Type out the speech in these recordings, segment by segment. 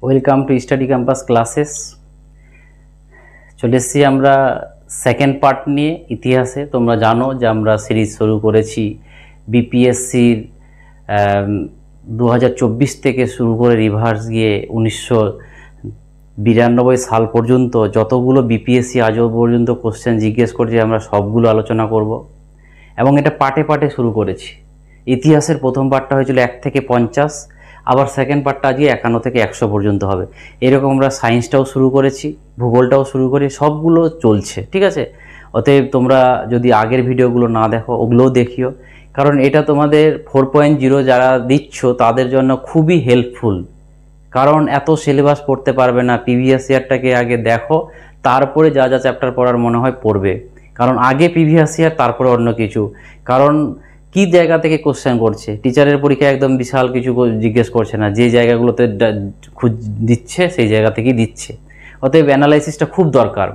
Welcome to study campus classes. চলে এসেছি আমরা সেকেন্ড পার্ট নিয়ে ইতিহাসে। তোমরা জানো যে আমরা সিরিজ শুরু করেছি বিপিএসসির 2024 থেকে শুরু করে রিভার্স গিয়ে 1992 সাল পর্যন্ত যতগুলো বিপিএসসি আজও পর্যন্ত কোশ্চেন জিজ্ঞেস করছে আমরা সবগুলো আলোচনা করব। এবং এটা পার্টে পার্টে শুরু করেছি। ইতিহাসের প্রথম পার্টটা হয়েছিল 1 থেকে 50, আবার সেকেন্ড পার্টটা আজকে 51 থেকে 100 পর্যন্ত হবে। এরকম আমরা সায়েন্সটাও শুরু করেছি, ভূগোলটাও শুরু করি, সবগুলো চলছে, ঠিক আছে। অতএব তোমরা যদি আগের ভিডিওগুলো না দেখো ওগুলোও দেখিও, কারণ এটা তোমাদের 4.0 যারা দিচ্ছ তাদের জন্য খুবই হেল্পফুল। কারণ এত সিলেবাস পড়তে পারবে না, প্রিভিয়াস ইয়ারটাকে আগে দেখো, তারপরে যা যা চ্যাপ্টার পড়ার মনে হয় পড়বে। কারণ আগে প্রিভিয়াস ইয়ার, তারপরে অন্য কিছু। কারণ কি জায়গা থেকে কোশ্চেন করছে, টিচারের পরীক্ষায় একদম বিশাল কিছু জিজ্ঞেস করছে না, যে জায়গাগুলোতে দিচ্ছে সেই জায়গা থেকেই দিচ্ছে। অতএব অ্যানালাইসিসটা খুব দরকার।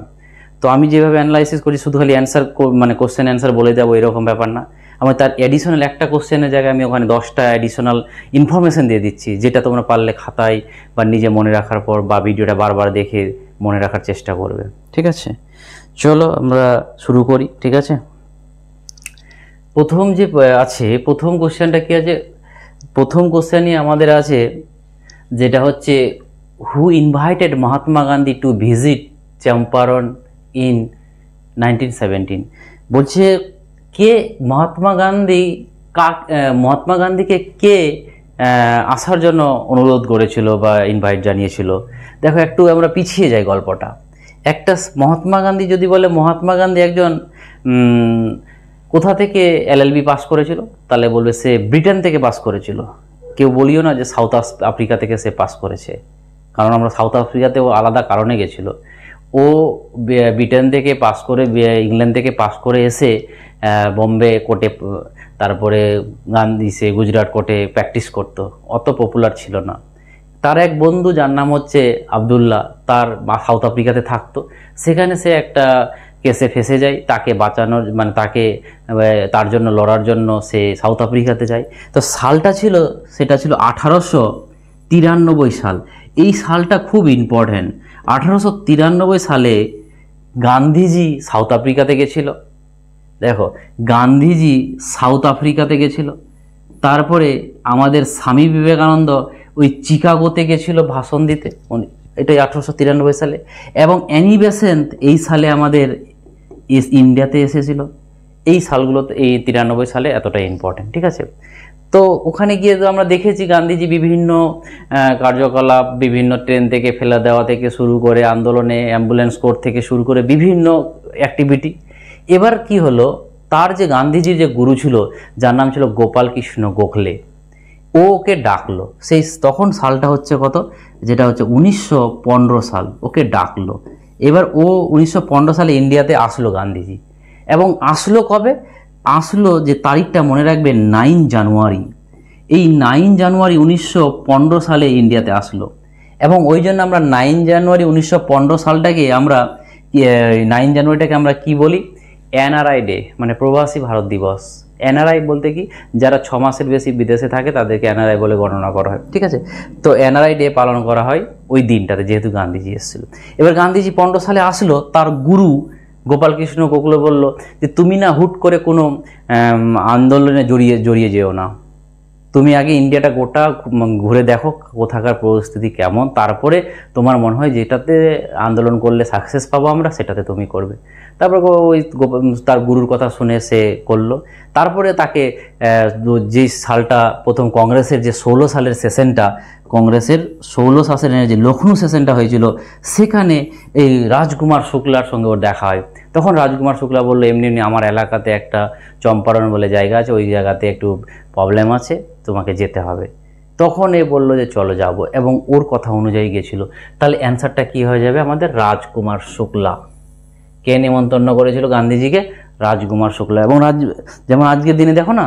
তো আমি যেভাবে অ্যানালাইসিস করি শুধু খালি অ্যান্সার মানে কোশ্চেন অ্যান্সার বলে যাবো এরকম ব্যাপার না। আমি তার অ্যাডিশনাল একটা কোশ্চেনের জায়গায় আমি ওখানে 10টা অ্যাডিশনাল ইনফরমেশন দিয়ে দিচ্ছি, যেটা তোমরা পারলে খাতায় বা নিজে মনে রাখার পর বা ভিডিওটা বারবার দেখে মনে রাখার চেষ্টা করবে, ঠিক আছে। চলো আমরা শুরু করি, ঠিক আছে। প্রথম যে আছে, প্রথম কোশ্চেনটা কি আছে, প্রথম কোশ্চেনই আমাদের আছে যেটা হচ্ছে who invited Mahatma Gandhi to visit Champaran in 1917। বলছে কে মহাত্মা গান্ধীকে কে আসার জন্য অনুরোধ করেছিল বা ইনভাইট জানিয়েছিল। দেখো একটু আমরা পিছিয়ে যাই গল্পটা। একটা মহাত্মা গান্ধী যদি বলে, মহাত্মা গান্ধী একজন কোথা থেকে এলএলবি পাস করেছিল, তাহলে বলবে সে ব্রিটেন থেকে পাস করেছিল। কেউ বলিও না যে সাউথ আফ্রিকা থেকে সে পাস করেছে, কারণ আমরা সাউথ আফ্রিকাতেও আলাদা কারণে গেছিল। ও ব্রিটেন থেকে পাস করে, ইংল্যান্ড থেকে পাস করে এসে বোম্বে কোর্টে, তারপরে গান্ধী সে গুজরাট কোর্টে প্র্যাকটিস করতো, অত পপুলার ছিল না। তার এক বন্ধু যার নাম হচ্ছে আবদুল্লাহ, তার সাউথ আফ্রিকাতে থাকতো। সেখানে সে একটা কেসে ফেসে যায়, তাকে বাঁচানোর মানে তার জন্য লড়ার জন্য সে সাউথ আফ্রিকাতে যায়। তো সালটা ছিল, সেটা ছিল 1893 সাল। এই সালটা খুব ইম্পর্ট্যান্ট। 1893 সালে গান্ধীজি সাউথ আফ্রিকাতে গেছিল। দেখো, গান্ধীজি সাউথ আফ্রিকাতে গেছিল। তারপরে আমাদের স্বামী বিবেকানন্দ ওই চিকাগোতে গেছিল ভাষণ দিতে, এটাই 1893 সালে। এবং অ্যানি বেসেন্ট এই সালে আমাদের ইন্ডিয়াতে এসেছিল। এই সালগুলোতে, এই 93 সালে এতটা ইম্পর্টেন্ট, ঠিক আছে। তো ওখানে গিয়ে তো আমরা দেখেছি গান্ধীজি বিভিন্ন কার্যকলাপ, বিভিন্ন ট্রেন থেকে ফেলা দেওয়া থেকে শুরু করে আন্দোলনে, অ্যাম্বুলেন্স কোর্ট থেকে শুরু করে বিভিন্ন অ্যাক্টিভিটি। এবার কি হলো, তার যে গান্ধীজির যে গুরু ছিল যার নাম ছিল গোপাল কৃষ্ণ গোখলে, ও ওকে ডাকলো। সেই তখন সালটা হচ্ছে কত, যেটা হচ্ছে 1915 সাল। ওকে ডাকলো। এবার ও 1915 সালে ইন্ডিয়াতে আসলো গান্ধীজি। এবং আসলো কবে আসলো, যে তারিখটা মনে রাখবে, 9 জানুয়ারি। এই 9 জানুয়ারি 1915 সালে ইন্ডিয়াতে আসলো। এবং ওই জন্য আমরা 9 জানুয়ারি 1915 সালটাকে আমরা 9 জানুয়ারিটাকে আমরা কি বলি, এনআরআই ডে, মানে প্রবাসী ভারত দিবস। এনআরআই বলতে কি, যারা 6 মাসের বেশি বিদেশে থাকে তাদেরকে এনআরআই বলে গণনা করা হয়, ঠিক আছে। তো এনআরআই ডে পালন করা হয় ওই দিনটাতে, যেহেতু গান্ধীজি এসেছিল। এবার গান্ধীজি 15 সালে আসলো, তার গুরু গোপাল কৃষ্ণ গোখলে বলল যে তুমি না হুট করে কোনো আন্দোলনে জড়িয়ে যেও না, তুমি আগে ইন্ডিয়াটা গোটা ঘুরে দেখো কোথাকার পরিস্থিতি কেমন, তারপরে তোমার মনে হয় যেটাতে আন্দোলন করলে সাকসেস পাবো আমরা, সেটাতে তুমি করবে। তারপর ওই তার গুরুর কথা শুনে সে করলো। তারপরে তাকে যে সালটা প্রথম কংগ্রেসের যে 16 সালের সেশনটা, কংগ্রেসের 16 সেশনের যে লখনৌ সেশনটা হয়েছিল, সেখানে এই রাজকুমার শুক্লার সঙ্গে ওর দেখা হয়। তখন রাজকুমার শুক্লা বললো, এমনি এমনি আমার এলাকাতে একটা চম্পারণ বলে জায়গা আছে, ওই জায়গাতে একটু প্রবলেম আছে, তোমাকে যেতে হবে। তখন এ বললো যে চলো যাবো, এবং ওর কথা অনুযায়ী গেছিল। তাহলে অ্যান্সারটা কি হয়ে যাবে আমাদের, রাজকুমার শুক্লা। কে নিমন্ত্রণ করেছিল গান্ধীজিকে? রাজকুমার শুক্লা। এবং যেমন আজকের দিনে দেখো না,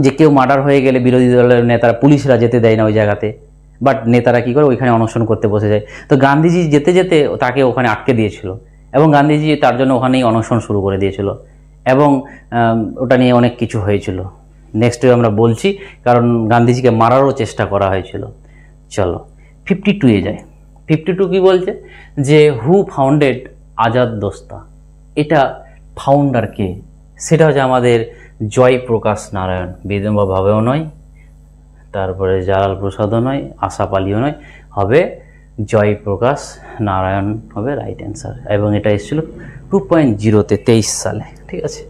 যে কেউ মার্ডার হয়ে গেলে বিরোধী দলের নেতারা, পুলিশরা যেতে দেয় না ওই জায়গাতে, বাট নেতারা কি করে, ওইখানে অনশন করতে বসে যায়। তো গান্ধীজি যেতে যেতে তাকে ওখানে আটকে দিয়েছিল, এবং গান্ধীজি তার জন্য ওখানেই অনশন শুরু করে দিয়েছিল। এবং ওটা নিয়ে অনেক কিছু হয়েছিল, নেক্সট আমরা বলছি, কারণ গান্ধীজিকে মারারও চেষ্টা করা হয়েছিল। চলো 52 যায়। 52 কি বলছে যে হু ফাউন্ডেড আজাদ দোস্তা, এটা ফাউন্ডার কে? সেটা হচ্ছে আমাদের জয়প্রকাশ নারায়ণ, বিধবা ভাবেও নয়, তারপরে জালাল প্রসাদও নয়, আশাপ আলীও নয়, হবে জয়প্রকাশ নারায়ণ হবে রাইট অ্যান্সার। এবং এটা এসেছিল 2.0-তে 23 সালে। ঠিক আছে,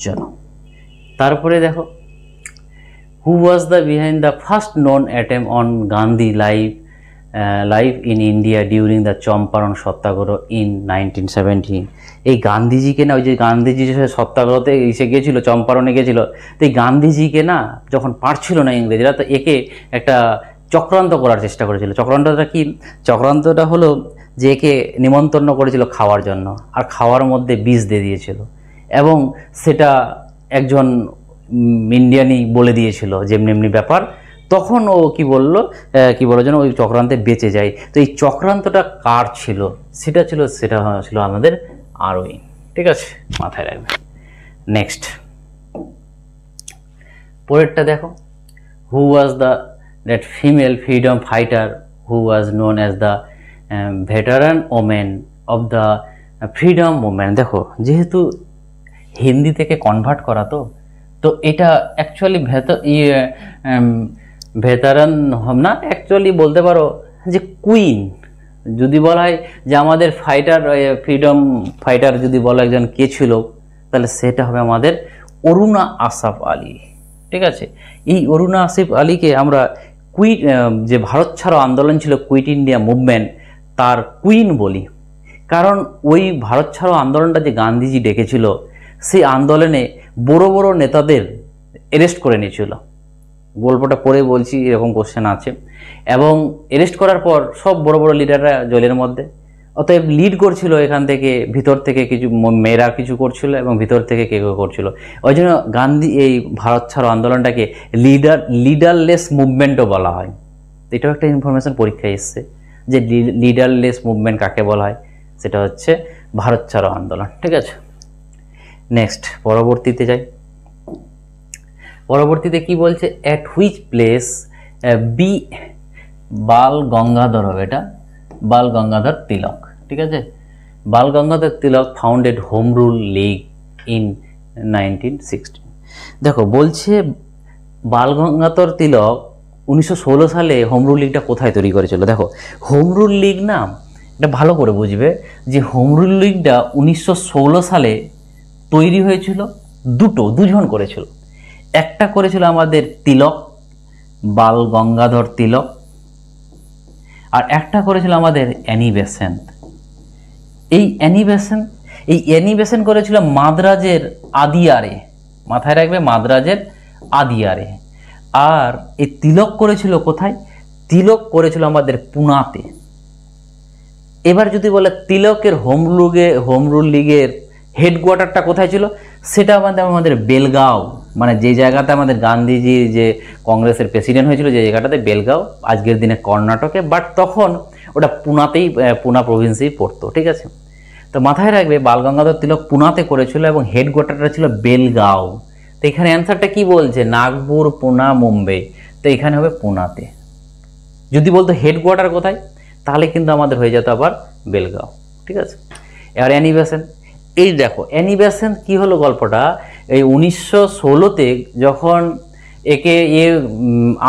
চলো তারপরে দেখো, who was the behind the first non attempt on Gandhi live in India during the Champaran satyagraha in 1917? এই গান্ধীজিকে না, ওই যে গান্ধীজি সত্যাগ্রহতে এসে গিয়েছিল, চম্পারণে গিয়েছিল, তো এই গান্ধীজিকে না যখন পারছিল না ইংরেজরা, তো একে একটা চক্রান্ত করার চেষ্টা করেছিল। চক্রান্তটা কি? চক্রান্তটা হলো যে একে নিমন্ত্রণ করেছিল খাওয়ার জন্য, আর খাওয়ার মধ্যে বিষ দিয়ে দিয়েছিল, এবং সেটা একজন ইন্ডিয়ানই বলে দিয়েছিল যেমনি এমনি ব্যাপার। তখন ও কি বললো যেন ওই চক্রান্তে বেঁচে যায়। তো এই চক্রান্তটা কার ছিল? সেটা ছিল আমাদের আরওয়িন। ঠিক আছে, মাথায় রাখবে। নেক্সট, পরেরটা দেখো, who was that female freedom fighter who was known as the veteran women of the freedom movement? দেখো, যেহেতু হিন্দি থেকে কনভার্ট করা, তো এটা অ্যাকচুয়ালি ভেটারান না, অ্যাকচুয়ালি বলতে পারো যে কুইন। যদি বলা হয় যে আমাদের ফ্রিডম ফাইটার যদি বলা একজন কে ছিল, তাহলে সেটা হবে আমাদের অরুণা আসফ আলী। ঠিক আছে, এই অরুণা আসফ আলীকে আমরা যে ভারত ছাড়ো আন্দোলন ছিল, কুইট ইন্ডিয়া মুভমেন্ট, তার কুইন বলি। কারণ ওই ভারত ছাড়ো আন্দোলনটা যে গান্ধীজি ডেকেছিল, সেই আন্দোলনে বড় বড় নেতাদের অ্যারেস্ট করে নিয়েছিল। গল্পটা পড়ে বলছি, এরকম কোশ্চেন আছে। এবং অ্যারেস্ট করার পর সব বড় বড় লিডাররা জেলের মধ্যে, অতএব লিড করছিল এখান থেকে, ভিতর থেকে কিছু মেয়েরা কিছু করছিল এবং ভিতর থেকে কেউ করছিল। ওই জন্য গান্ধী এই ভারত ছাড়ো আন্দোলনটাকে লিডারলেস মুভমেন্টও বলা হয়। এটাও একটা ইনফরমেশন পরীক্ষায় এসছে যে লিডারলেস মুভমেন্ট কাকে বলা হয়, সেটা হচ্ছে ভারত ছাড়ো আন্দোলন। ঠিক আছে, নেক্সট পরবর্তীতে যাই। পরবর্তীতে কি বলছে, at which place B Bal Gangadhar হবে, এটা বাল গঙ্গাধর তিলক। ঠিক আছে, Bal Gangadhar Tilak founded home rule league in 1916। দেখো বলছে বাল গঙ্গাধর তিলক 1916 সালে হোম রুল লীগটা কোথায় তৈরি করেছিল। দেখো, হোম রুল লীগ না, এটা ভালো করে বুঝবে যে হোম রুল লীগটা 1916 সালে তৈরি হয়েছিল, দুজন করেছিল। একটা করেছিল আমাদের তিলক, বাল গঙ্গাধর তিলক, আর একটা করেছিল আমাদের অ্যানি বেসেন্ট। এই অ্যানি বেসেন্ট করেছিল মাদ্রাজের আদিয়ারে, মাথায় রাখবে, মাদ্রাজের আদিয়ারে। আর এই তিলক করেছিল কোথায়? তিলক করেছিল আমাদের পুনাতে। এবার যদি বলে তিলকের হোম রুল লীগের হেডকোয়ার্টারটা কোথায় ছিল, সেটা আমাদের বেলগাঁও, মানে যে জায়গাতে আমাদের গান্ধীজি যে কংগ্রেসের প্রেসিডেন্ট হয়েছিল, যে জায়গাটাতে বেলগাঁও, আজকের দিনে কর্ণাটকে, বাট তখন ওটা পুনা প্রভিন্সেই পড়তো। ঠিক আছে, তো মাথায় রাখবে বাল গঙ্গাধর তিলক পুনাতে করেছিল এবং হেডকোয়ার্টারটা ছিল বেলগাঁও। তো এখানে অ্যান্সারটা কি বলছে, নাগপুর, পুনা, মুম্বাই, তো এখানে হবে পুনাতে। যদি বলতো হেডকোয়ার্টার কোথায়, তাহলে কিন্তু আমাদের হয়ে যেত আবার বেলগাঁও। ঠিক আছে, এবার অ্যানি বেসেন্ট, এই দেখো অ্যানি বেসেন্ট কি হলো গল্পটা, এই 1916-তে যখন একে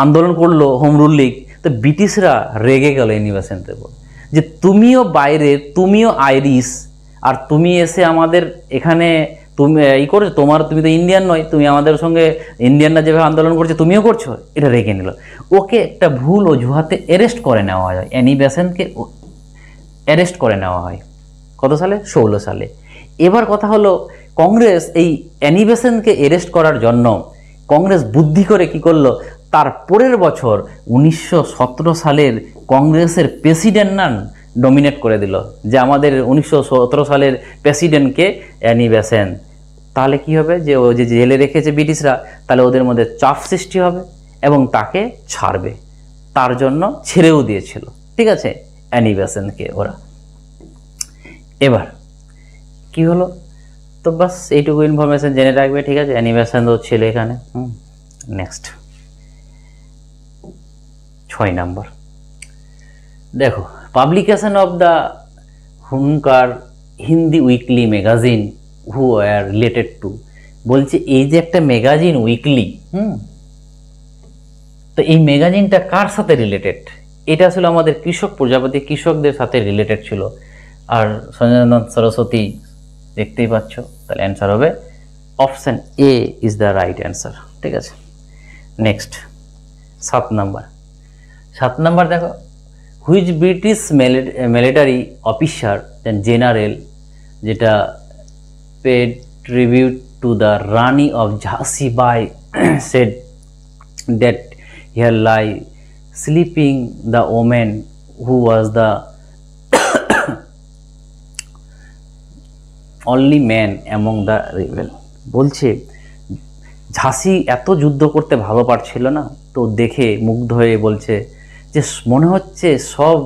আন্দোলন করলো হোম রুল লীগ, তো ব্রিটিশরা রেগে গেল অ্যানি বেসেন্টের উপর, যে তুমিও বাইরে, তুমিও আইরিশ, আর তুমি এসে আমাদের এখানে তুমি করছো, তুমি তো ইন্ডিয়ান নয়, তুমি আমাদের সঙ্গে ইন্ডিয়ানরা যেভাবে আন্দোলন করছে তুমিও করছো। এটা রেগে নিল, ওকে একটা ভুল অজুহাতে অ্যারেস্ট করে নেওয়া হয়, অ্যানি বেসেন্টকে অ্যারেস্ট করে নেওয়া হয়। কত সালে? 16 সালে। এবার কথা হলো, কংগ্রেস এই অ্যানি বেসেন্টকে অ্যারেস্ট করার জন্য কংগ্রেস বুদ্ধি করে কি করলো, তার পরের বছর 1917 সালের কংগ্রেসের প্রেসিডেন্ট ডমিনেট করে দিল, যে আমাদের 1917 সালের প্রেসিডেন্টকে অ্যানি বেসেন্ট। তাহলে কি হবে, যে ও যে জেলে রেখেছে ব্রিটিশরা, তাহলে ওদের মধ্যে চাপ সৃষ্টি হবে এবং তাকে ছাড়বে, তার জন্য ছেড়েও দিয়েছিল। ঠিক আছে, অ্যানি বেসেন্টকে ওরা। এবার কি হলো, তো বাস এইটুকু ইনফরমেশন জেনে রাখবে। ঠিক আছে, অ্যানি বেসেন্ট ছিল এখানে। নেক্সট 6 নাম্বার, দেখো publication of the Hunkar Hindi weekly magazine who are related to, বলছে এই যে একটা ম্যাগাজিন উইকলি, তো এই ম্যাগাজিনটা কার সাথে রিলেটেড? এটা আসলে আমাদের কৃষক প্রজাপতি কৃষকদের সাথে রিলেটেড ছিল। আর সঞ্জয়নাথ সরস্বতী দেখতেই পাচ্ছ, তাহলে অ্যান্সার হবে option A is the right answer. ঠিক আছে, নেক্সট 7 নাম্বার দেখো, which British military officer general যেটা paid tribute to the Rani of ঝাঁসি by said that here lie sleeping the women who was the only man among the rebel. বলছে ঝাঁসি এত যুদ্ধ করতে ভালো পারছিল না, তো দেখে মুগ্ধ হয়ে বলছে যে মনে হচ্ছে সব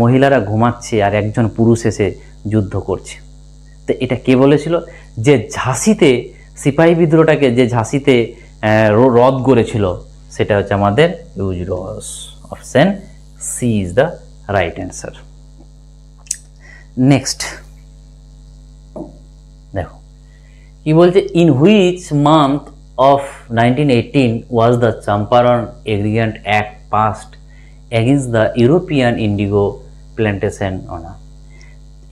মহিলারা ঘুমাচ্ছে আর একজন পুরুষ এসে যুদ্ধ করছে। তো এটা কে বলেছিল? যে ঝাঁসিতে সিপাহী বিদ্রোহটাকে যে ঝাঁসিতে রদ করেছিল সেটা হচ্ছে আমাদের ইউজরস। Option C is the right answer. Next দেখো কি বলছে, in which month of 1918 was the Champaran agrarian act passed against the European indigo plantation owner.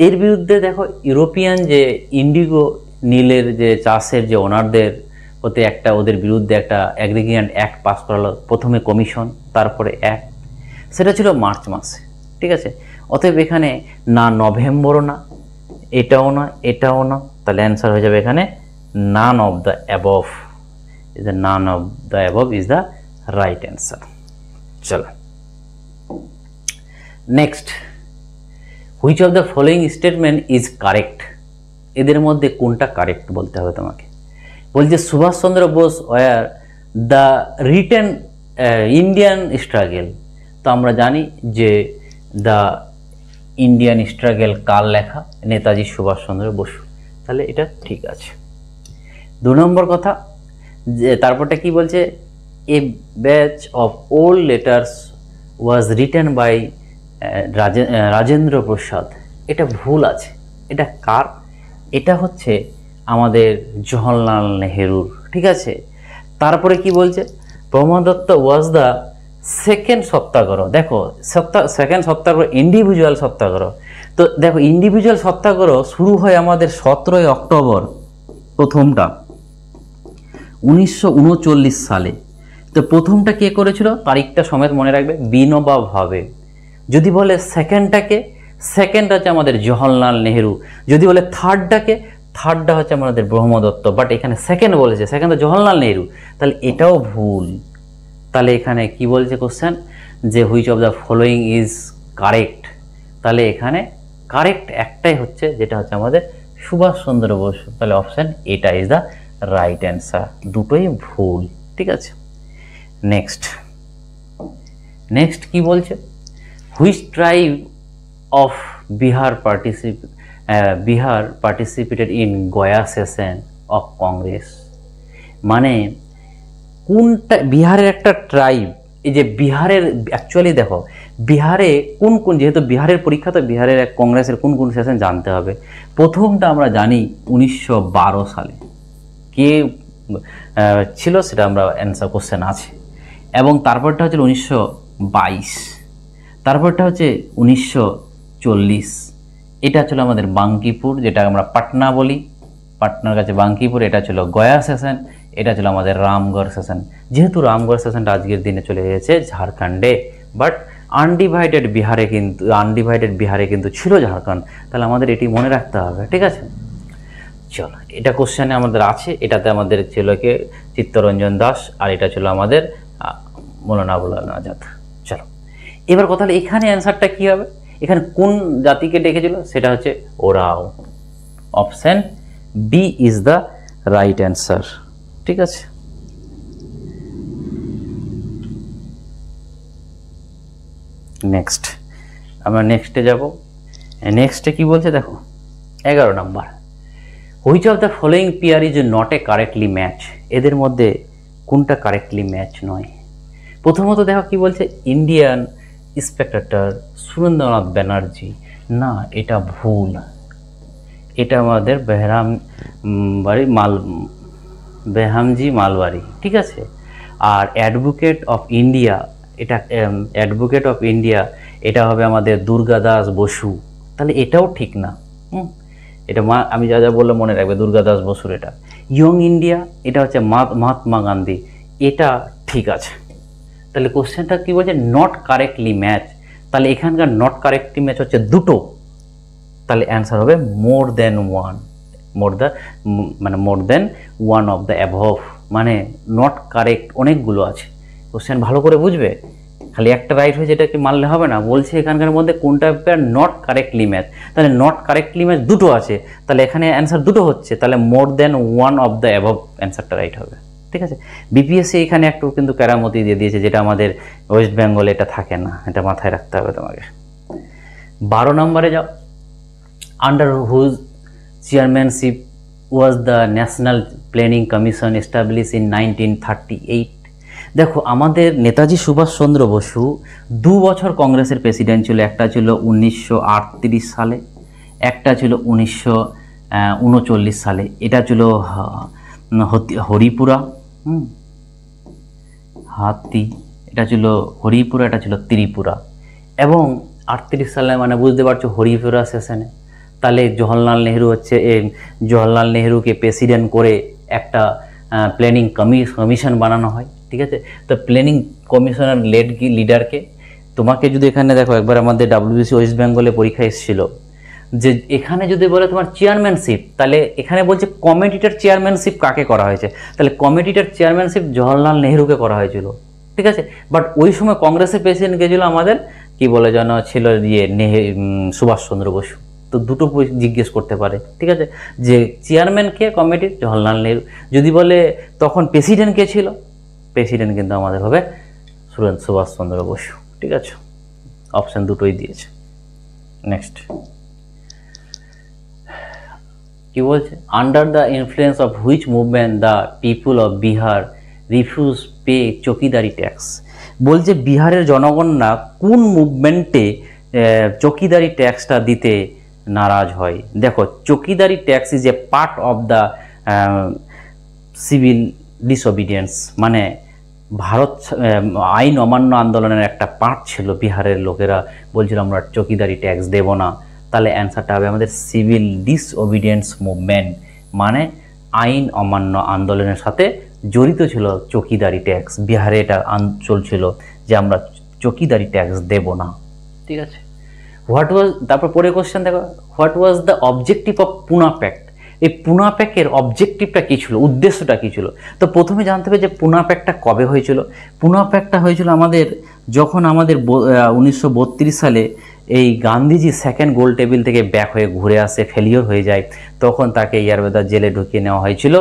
এর বিরুদ্ধে দেখো ইউরোপিয়ান যে ইন্ডিগো নীলের যে চাষের যে ওনারদের প্রতি একটা ওদের বিরুদ্ধে একটা অ্যাগ্রিগেন্ট অ্যাক্ট পাস করালো, প্রথমে কমিশন তারপরে অ্যাক্ট, সেটা ছিল মার্চ মাসে। ঠিক আছে, অতএব এখানে না নভেম্বরও না, এটাও না, এটাও না, তাহলে অ্যান্সার হয়ে যাবে এখানে none of the above is the none of the above is the right answer. চলো next, which of the following statement is correct? এদের মধ্যে কোনটা কারেক্ট বলতে হবে তোমাকে। বলছে Subhash Chandra Bose war the written Indian struggle. তো আমরা জানি যে দ্য ইন্ডিয়ান স্ট্রাগল কার লেখা? নেতাজি সুভাষচন্দ্র বসু, তাহলে এটা ঠিক আছে। 2 নম্বর কথা, যে তারপরটা কি বলছে, a batch of old letters was written by Rajendra Prasad. এটা ভুল আছে, এটা কার? এটা হচ্ছে আমাদের জওহরলাল নেহেরুর। ঠিক আছে, তারপরে কি বলছে, Pramod Dutta was the second satyagraha. দেখো সেকেন্ড সত্যাগ্রহ ইন্ডিভিজুয়াল সত্যাগ্রহ। তো দেখো ইন্ডিভিজুয়াল সত্যাগ্রহ শুরু হয় আমাদের 17 অক্টোবর, প্রথমটা 1939 সালে। তো প্রথমটা কে করেছিল? তারিখটা সমেত মনে রাখবে, বিনোবা ভাবে। যদি বলে সেকেন্ডটাকে, সেকেন্ড হচ্ছে আমাদের জওহরলাল নেহেরু। যদি বলে থার্ডটাকে, থার্ডটা হচ্ছে আমাদের ব্রহ্মদত্ত। বাট এখানে সেকেন্ড বলেছে, সেকেন্ড জওহরলাল নেহেরু, তাহলে এটাও ভুল। তাহলে এখানে কি বলছে কোশ্চেন, যে which of the following is correct? তাহলে এখানে কারেক্ট একটাই হচ্ছে, যেটা হচ্ছে আমাদের সুভাষচন্দ্র বসু। তাহলে অপশান এটা ইজ দ্য রাইট অ্যান্সার, দুটোই ভুল। ঠিক আছে, নেক্সট কি বলছে, which tribe of Bihar participated in Gaya session of Congress. মানে কোনটা বিহারের একটা ট্রাইব? এই যে বিহারের অ্যাকচুয়ালি দেখো বিহারে কোন কোন, যেহেতু বিহারের পরীক্ষা, তো বিহারের কংগ্রেসের কোন কোন সেশন জানতে হবে। প্রথমটা আমরা জানি 1912 সালে কে ছিল, সেটা আমরা অ্যান্সার কোশ্চেন আছে। এবং তারপরটা হচ্ছে 1922, তারপরটা হচ্ছে 1940। এটা ছিল আমাদের বাঙ্কিপুর, যেটা আমরা পাটনা বলি, পাটনার কাছে বাঙ্কিপুর। এটা ছিল গয়া সেশন, এটা ছিল আমাদের রামগড় সেশন। যেহেতু রামগড় সেশনটা আজকের দিনে চলে গেছে ঝাড়খণ্ডে, বাট আনডিভাইডেড বিহারে কিন্তু ছিল ঝাড়খণ্ড। তাহলে আমাদের এটি মনে রাখতে হবে। ঠিক আছে, চলো এটা কোশ্চেনে আমাদের আছে। এটাতে আমাদের ছিল কে? চিত্তরঞ্জন দাস, আর এটা ছিল আমাদের মৌলানা আবুল কালাম আজাদ। চলো এবার কথা হলো এখানে অ্যান্সারটা কি হবে? এখানে কোন জাতিকে ডেকেছিল? সেটা হচ্ছে ওরাও। Option B is the right answer. ঠিক আছে, নেক্সট আমরা নেক্সটে যাব। নেক্সটে কি বলছে দেখো, 11 number, which of the following pair is not a correctly match? এদের মধ্যে কোনটা কারেক্টলি ম্যাচ নয়? প্রথমত দেখো কি বলছে, ইন্ডিয়ান স্পেক্টেটর, সুরেন্দ্রনাথ ব্যানার্জি। না, এটা ভুল। এটা আমাদের বেহামজি মালবাড়ি, ঠিক আছে। আর অ্যাডভোকেট অফ ইন্ডিয়া, এটা অ্যাডভোকেট অফ ইন্ডিয়া এটা হবে আমাদের দুর্গাদাস বসু। তাহলে এটাও ঠিক না। এটা আমি যা যা বললাম মনে রাখবে, দুর্গাদাস বসুর এটা। ইয়ং ইন্ডিয়া এটা হচ্ছে মহাত্মা গান্ধী, এটা ঠিক আছে। তাহলে কোশ্চেনটা কি বলছে, নট কারেক্টলি ম্যাচ। তাহলে এখানকার নট কারেক্টলি ম্যাচ হচ্ছে দুটো, তাহলে অ্যান্সার হবে more than one. More than one of the above, মানে নট কারেক্ট অনেকগুলো আছে। কোশ্চেন ভালো করে বুঝবে, খালি একটা রাইট হয়েছে এটাকে মানলে হবে না। বলছে এখানকার মধ্যে কোনটা নট কারেক্টলি ম্যাচ, তাহলে নট কারেক্টলি ম্যাচ দুটো আছে, তাহলে এখানে অ্যান্সার দুটো হচ্ছে, তাহলে মোর than one of the above অ্যান্সারটা রাইট হবে, ঠিক আছে। বিপিএসসি এখানে একটু কিন্তু কেরামতি দিয়ে দিয়েছে, যেটা আমাদের ওয়েস্ট বেঙ্গলে এটা থাকে না, এটা মাথায় রাখতে হবে তোমাকে। 12 নম্বরে যাও। Under whose chairmanship was the national planning commission establish in 1938। দেখো, আমাদের নেতাজি সুভাষচন্দ্র বসু 2 বছর কংগ্রেসের প্রেসিডেন্ট ছিল। একটা ছিল 1938 সালে, একটা ছিল 1939 সালে। এটা ছিল হরিপুরা, হাতি, এটা ছিল হরিপুরা, এটা ছিল ত্রিপুরা। এবং 38 সালে মানে বুঝতে পারছো হরিপুরা সেশনে, তাহলে জওহরলাল নেহরুকে প্রেসিডেন্ট করে একটা প্ল্যানিং কমিশন বানানো হয়, ঠিক আছে। তো প্ল্যানিং কমিশনের লিডারকে, তোমাকে যদি এখানে দেখো, একবার আমাদের WBC ওয়েস্ট বেঙ্গলে পরীক্ষা এসেছিল, যে এখানে যদি বলে তোমার চেয়ারম্যানশিপ, তাহলে এখানে বলছে কমিটিটার চেয়ারম্যানশিপ কাকে করা হয়েছে, তাহলে কমিটিটার চেয়ারম্যানশিপ জওহরলাল নেহরুকে করা হয়েছিল, ঠিক আছে। বাট ওই সময় কংগ্রেসের প্রেসিডেন্ট গেছিল আমাদের কি বলে যেন ছিল, সুভাষচন্দ্র বসু। তো দুটো জিজ্ঞেস করতে পারে, ঠিক আছে, যে চেয়ারম্যান কে কমিটির, জওহরলাল নেহরু। যদি বলে তখন প্রেসিডেন্ট কে ছিল, প্রেসিডেন্ট কিন্তু আমাদের হবে সুভাষচন্দ্র বসু, ঠিক আছে। অপশন দুটোই দিয়েছে। নেক্সট কি বলছে, under the influence of which movement the people of Bihar refuse pay chowkidari tax. বলছে বিহারের জনগণরা কোন মুভমেন্টে চৌকিদারি ট্যাক্সটা দিতে নারাজ হয়। দেখো, chowkidari tax is a part of the civil disobedience, মানে ভারত আইন অমান্য আন্দোলনের একটা পার্ট ছিল। বিহারের লোকেরা বলছিল আমরা চৌকিদারি ট্যাক্স দেব না, তাহলে অ্যান্সারটা হবে আমাদের সিভিল ডিসঅবিডিয়েন্স মুভমেন্ট, মানে আইন অমান্য আন্দোলনের সাথে জড়িত ছিল চৌকিদারি ট্যাক্স। বিহারে এটা চলছিল যে আমরা চৌকিদারি ট্যাক্স দেব না, ঠিক আছে। তারপর পরে কোশ্চেন দেখো, what was the objective of Poona pact. এই পুনা প্যাক্টের অবজেক্টিভটা কী ছিল, উদ্দেশ্যটা কী ছিল। তো প্রথমে জানতে হবে যে পুনা প্যাক্টটা কবে হয়েছিল। পুনা প্যাক্টটা হয়েছিল আমাদের যখন আমাদের 1932 সালে এই গান্ধীজি সেকেন্ড গোল টেবিল থেকে ব্যাক হয়ে ঘুরে আসে, ফেলিওর হয়ে যায়, তখন তাকে ইয়ারবেদার জেলে ঢুকিয়ে নেওয়া হয়েছিল।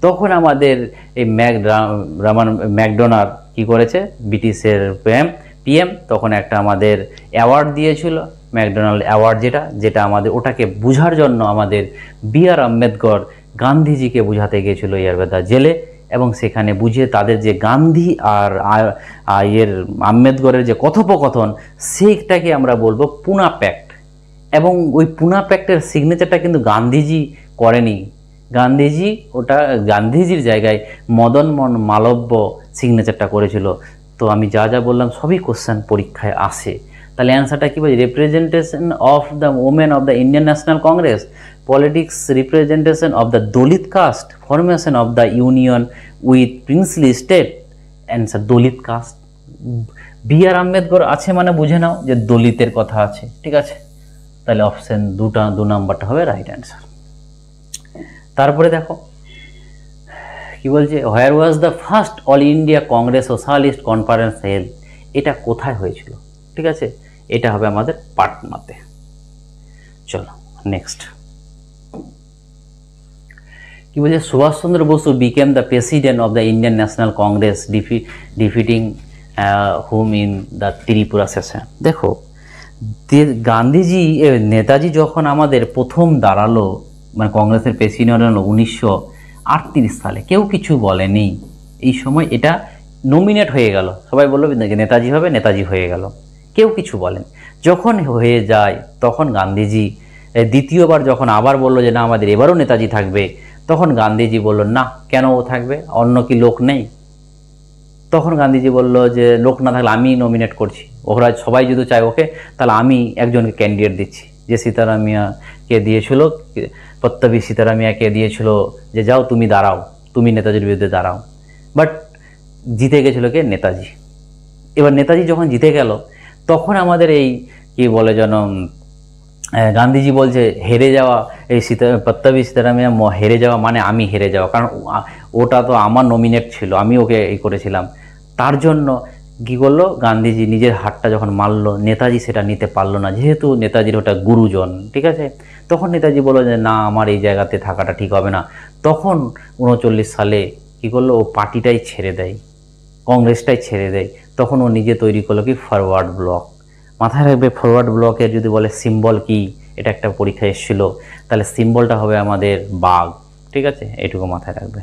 তখন আমাদের এই ম্যাকডোনাল্ড কি করেছে, ব্রিটিশের পিএম তখন একটা আমাদের অ্যাওয়ার্ড দিয়েছিল, ম্যাকডোনাল্ড অ্যাওয়ার্ড, যেটা আমাদের ওটাকে বোঝার জন্য আমাদের BR আম্বেদকর গান্ধীজিকে বোঝাতে গিয়েছিল ইয়ারবেদার জেলে, এবং সেখানে বুঝিয়ে তাদের যে গান্ধী আর আম্বেদকরের যে কথোপকথন, সেইটাকে আমরা বলবো পুনা প্যাক্ট। এবং ওই পুনা প্যাক্টের সিগনেচারটা কিন্তু গান্ধীজি করেনি, গান্ধীজির জায়গায় মদন মালব্য সিগনেচারটা করেছিল। তো আমি যা যা বললাম সবই কোশ্চেন পরীক্ষায় আসে। তাহলে অ্যান্সারটা কী বলছে, representation of the women of the Indian National Congress, politics representation of the Dalit caste, formation of the union with princely state. Answer Dalit caste. BR Ambedkar আছে মানে বুঝে নাও যে দলিতের কথা আছে, ঠিক আছে। তাহলে অপশন 2 নাম্বারটা হবে রাইট অ্যান্সার। তারপরে দেখো কি বলছে, where was the first all India Congress socialist conference held. এটা কোথায় হয়েছিল, ঠিক আছে, এটা হবে আমাদের পাটনাতে। চলো নেক্সট কি বলছে, Subhash Chandra Basu became the president of the Indian National Congress defeating whom in the Tripura session. দেখো, গান্ধীজি নেতাজি যখন আমাদের প্রথম দাঁড়ালো, মানে কংগ্রেসের প্রেসিডেন্ট হলো 1938 সালে, কেউ কিছু বলেনি। এই সময় এটা নমিনেট হয়ে গেল, সবাই বললো নেতাজি হবে, নেতাজি হয়ে গেল, কেউ কিছু বলেন। যখন হয়ে যায় তখন গান্ধীজি দ্বিতীয়বার যখন আবার বলল যে না আমাদের এবারও নেতাজি থাকবে, তখন গান্ধীজি বলল না, কেন ও থাকবে, অন্য কি লোক নেই? তখন গান্ধীজি বলল যে লোক না থাকলে আমি নমিনেট করছি, ওরা সবাই যদি চায় ওকে, তাহলে আমি একজনকে ক্যান্ডিডেট দিচ্ছি। যে সীতারামিয়াকে দিয়েছিল, পত্তবী সীতারামিয়াকে দিয়েছিল যে যাও তুমি দাঁড়াও, তুমি নেতাজির বিরুদ্ধে দাঁড়াও। বাট জিতে গেছিল কে? নেতাজি। এবার নেতাজি যখন জিতে গেল তখন আমাদের এই কি বলে যেন গান্ধীজি বলছে হেরে যাওয়া, এই পত্তবী সীতারামিয়া হেরে যাওয়া মানে আমি হেরে যাওয়া, কারণ ওটা তো আমার নমিনেট ছিল, আমি ওকে এই করেছিলাম। তার জন্য কী করলো, গান্ধীজি নিজের হাতটা যখন মারলো, নেতাজি সেটা নিতে পারলো না, যেহেতু নেতাজির ওটা গুরুজন, ঠিক আছে। তখন নেতাজি বললো যে না আমার এই জায়গাতে থাকাটা ঠিক হবে না। তখন 39 সালে কী করলো, ও পার্টিটাই ছেড়ে দেয়, কংগ্রেসটাই ছেড়ে দেয়। তখন ও নিজে তৈরি করলো কি ফরওয়ার্ড ব্লক। মাথায় রাখবে ফরওয়ার্ড ব্লকের যদি বলে সিম্বল কি, এটা একটা পরীক্ষা এসেছিল, তাহলে সিম্বলটা হবে আমাদের বাঘ, ঠিক আছে, এটুকু মাথায় রাখবে।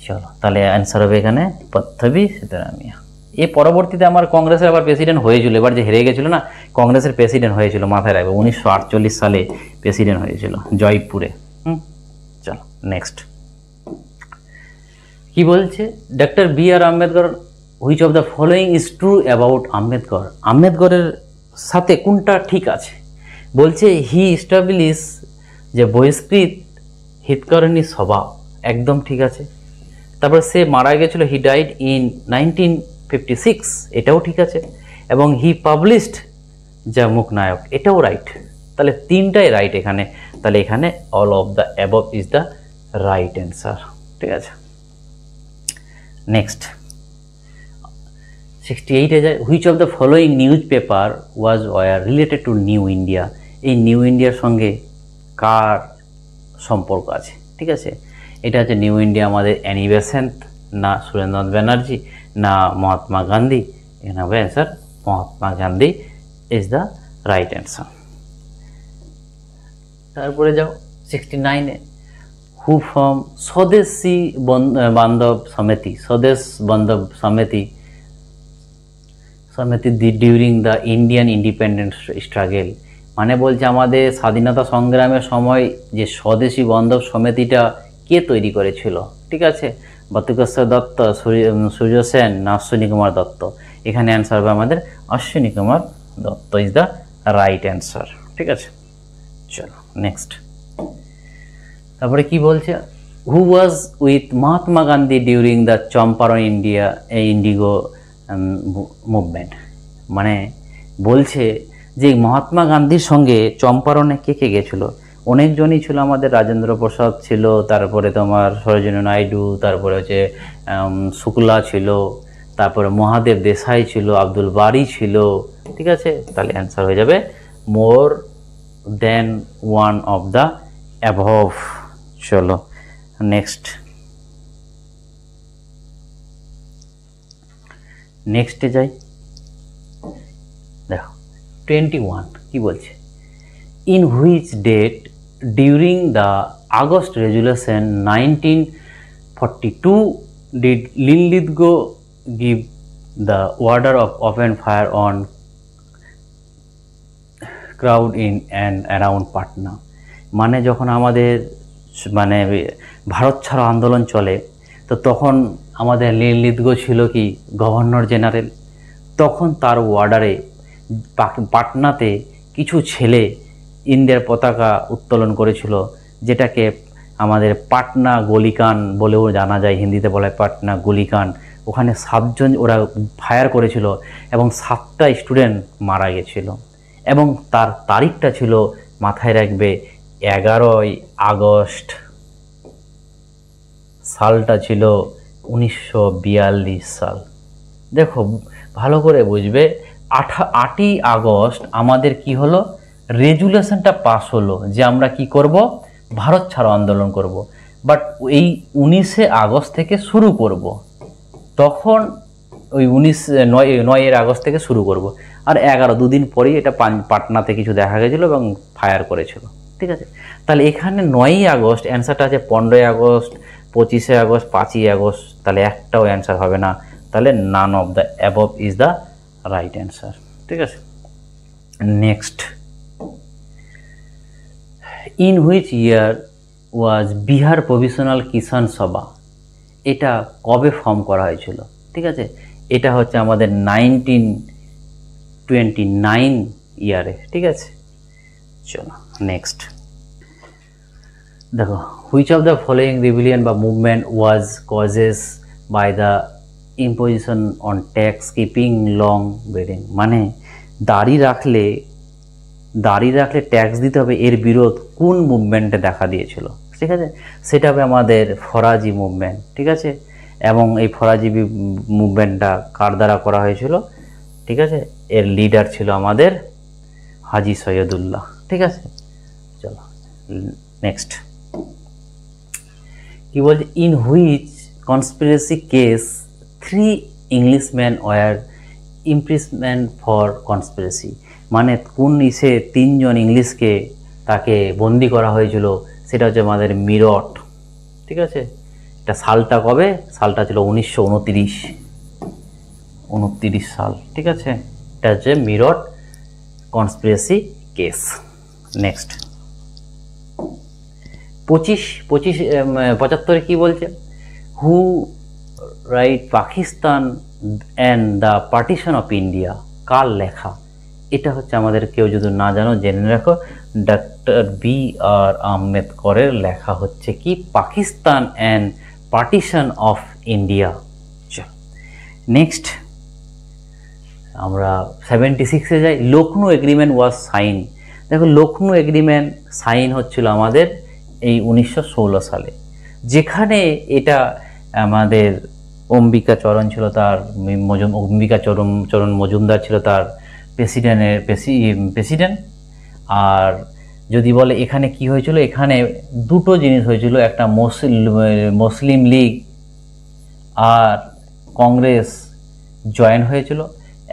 চলো তাহলে অ্যান্সার হবে এখানে পত্তবী সীতারামিয়া। এর পরবর্তীতে আমার কংগ্রেসের আবার প্রেসিডেন্ট হয়েছিল, এবার যে হেরে গেছিল না, কংগ্রেসের প্রেসিডেন্ট হয়েছিল, মাথায় রাখবে 1948 সালে প্রেসিডেন্ট হয়েছিল জয়পুরে। চলো নেক্সট কি বলছে, doctor B R Ambedkar, which of the following is true about Ambedkar. আম্বেদকরের সাথে কোনটা ঠিক আছে? বলছে হি ইস্টাবলিশ যে বহিষ্কৃত হিতকরণী সভা, একদম ঠিক আছে। তারপর সে মারা গেছিল, হি ডাইড ইন 1956, এটাও ঠিক আছে। এবং হি পাবলিশড যা মুখনায়ক, এটাও রাইট। তাহলে তিনটাই রাইট এখানে, তাহলে এখানে all of the above is the right answer, ঠিক আছে। নেক্সট 68-এ যায়, which of the following news paper was were related to new India. এই নিউ ইন্ডিয়ার সঙ্গে কার সম্পর্ক আছে, ঠিক আছে। এটা হচ্ছে নিউ ইন্ডিয়া আমাদের অ্যানি বেসেন্ট, না সুরেন্দ্রনাথ ব্যানার্জি, না মহাত্মা গান্ধী। এখানে হবে answer Mahatma Gandhi is the right answer. তারপরে যাও 69-এ, হু ফ্রম স্বদেশী বান্ধব সমিতি, স্বদেশ বান্ধব সমিতি during the Indian independence struggle. মানে বলছে আমাদের স্বাধীনতা সংগ্রামের সময় যে স্বদেশী বান্ধব সমিতিটা কে তৈরি করেছিল, ঠিক আছে। বতুকেশ্বর দত্ত, সূর্য সেন, না অশ্বিনী কুমার দত্ত। এখানে অ্যান্সার হবে আমাদের Ashwini Kumar Dutta is the right answer, ঠিক আছে। চলো নেক্সট, তারপরে কি বলছে, who was with Mahatma Gandhi during the Champaran indigo movement. মানে বলছে যে মহাত্মা গান্ধীর সঙ্গে চম্পারণে কে কে গেছিল, অনেকজনই ছিল, আমাদের রাজেন্দ্র প্রসাদ ছিল, তারপরে তোমার সরোজিনী নাইডু, তারপরে হচ্ছে শুক্লা ছিল, তারপরে মহাদেব দেশাই ছিল, আব্দুল বারি ছিল, ঠিক আছে। তাহলে অ্যান্সার হয়ে যাবে more than one of the above. চলো নেক্সটে যাই। দেখো 21 কি বলছে, in which date during the August resolution 1942 did Linlithgow give the order of open fire on crowd in and around Patna. মানে যখন আমাদের মানে ভারত ছাড়ো আন্দোলন চলে, তো তখন আমাদের লিনলিথগো ছিল কি গভর্নর জেনারেল, তখন তার অর্ডারে পাটনাতে কিছু ছেলে ইন্ডিয়ার পতাকা উত্তোলন করেছিল, যেটাকে আমাদের পাটনা গলিকান বলেও জানা যায়, হিন্দিতে বলা হয় পাটনা গলিকান। ওখানে 7 জন ওরা ফায়ার করেছিল এবং 7টা স্টুডেন্ট মারা গেছিল। এবং তার তারিখটা ছিল, মাথায় রাখবে, 11ই আগস্ট, সালটা ছিল 1942 সাল। দেখো ভালো করে বুঝবে, 8ই আগস্ট আমাদের কি হলো, রেজুলেশনটা পাস হলো যে আমরা কি করব, ভারত ছাড়ো আন্দোলন করব। বাট এই 19শে আগস্ট থেকে শুরু করব, তখন ওই 9 আগস্ট থেকে শুরু করব। আর 11 দুদিন পরেই এটা পাটনাতে কিছু দেখা গেছিলো এবং ফায়ার করেছিল, ঠিক আছে। তাহলে এখানে 9ই আগস্ট, অ্যান্সারটা আছে 15ই আগস্ট, 25শে আগস্ট, 5ই আগস্ট। তাহলে একটাও অ্যান্সার হবে না, তাহলে none of the above is the right answer. ঠিক আছে, next, in which year was Bihar provincial Kisan Sabha, এটা কবে ফর্ম করা হয়েছিল? ঠিক আছে, এটা হচ্ছে আমাদের 1929 ইয়ারে। ঠিক আছে, চলো নেক্সট দেখো, which of the following rebellion বা movement was causes by the imposition on tax keeping long breeding, মানে দাড়ি রাখলে ট্যাক্স দিতে হবে, এর বিরোধ কোন মুভমেন্টে দেখা দিয়েছিল? ঠিক আছে, সেটা হবে আমাদের ফরাজি মুভমেন্ট। ঠিক আছে, এবং এই ফরাজি মুভমেন্টটা কার দ্বারা করা হয়েছিল? ঠিক আছে, এর লিডার ছিল আমাদের হাজি সৈয়দুল্লাহ। ঠিক আছে, চলো নেক্সট কি বলছে, in which conspiracy case 3 Englishman were imprisonment for conspiracy, মানে কোন ইসে 3 জন ইংলিশকে তাকে বন্দি করা হয়েছিল? সেটা হচ্ছে আমাদের মিরট। ঠিক আছে, এটা সালটা কবে? সালটা ছিল 1929 সাল। ঠিক আছে, এটা হচ্ছে মিরট কনস্পিরেসি কেস। নেক্সট 75 কি বলছে, who write Pakistan and the partition of India, কার লেখা? এটা হচ্ছে আমাদের, কেউ যদি না জানো জেনে রাখো, ডক্টর বি.আর. আম্বেদকরের লেখা হচ্ছে কি, Pakistan and partition of India. Next আমরা 76-এ যাই, লখনৌ এগ্রিমেন্ট ওয়াজ সাইন। দেখো, লখনৌ এগ্রিমেন্ট সাইন হচ্ছিল আমাদের এই 1916 সালে, যেখানে এটা আমাদের অম্বিকা চরণ ছিল তার অম্বিকা চরণ মজুমদার ছিল তার প্রেসিডেন্ট। আর যদি বলে এখানে কি হয়েছিল, এখানে দুটো জিনিস হয়েছিল, একটা মুসলিম লীগ আর কংগ্রেস জয়েন হয়েছিল,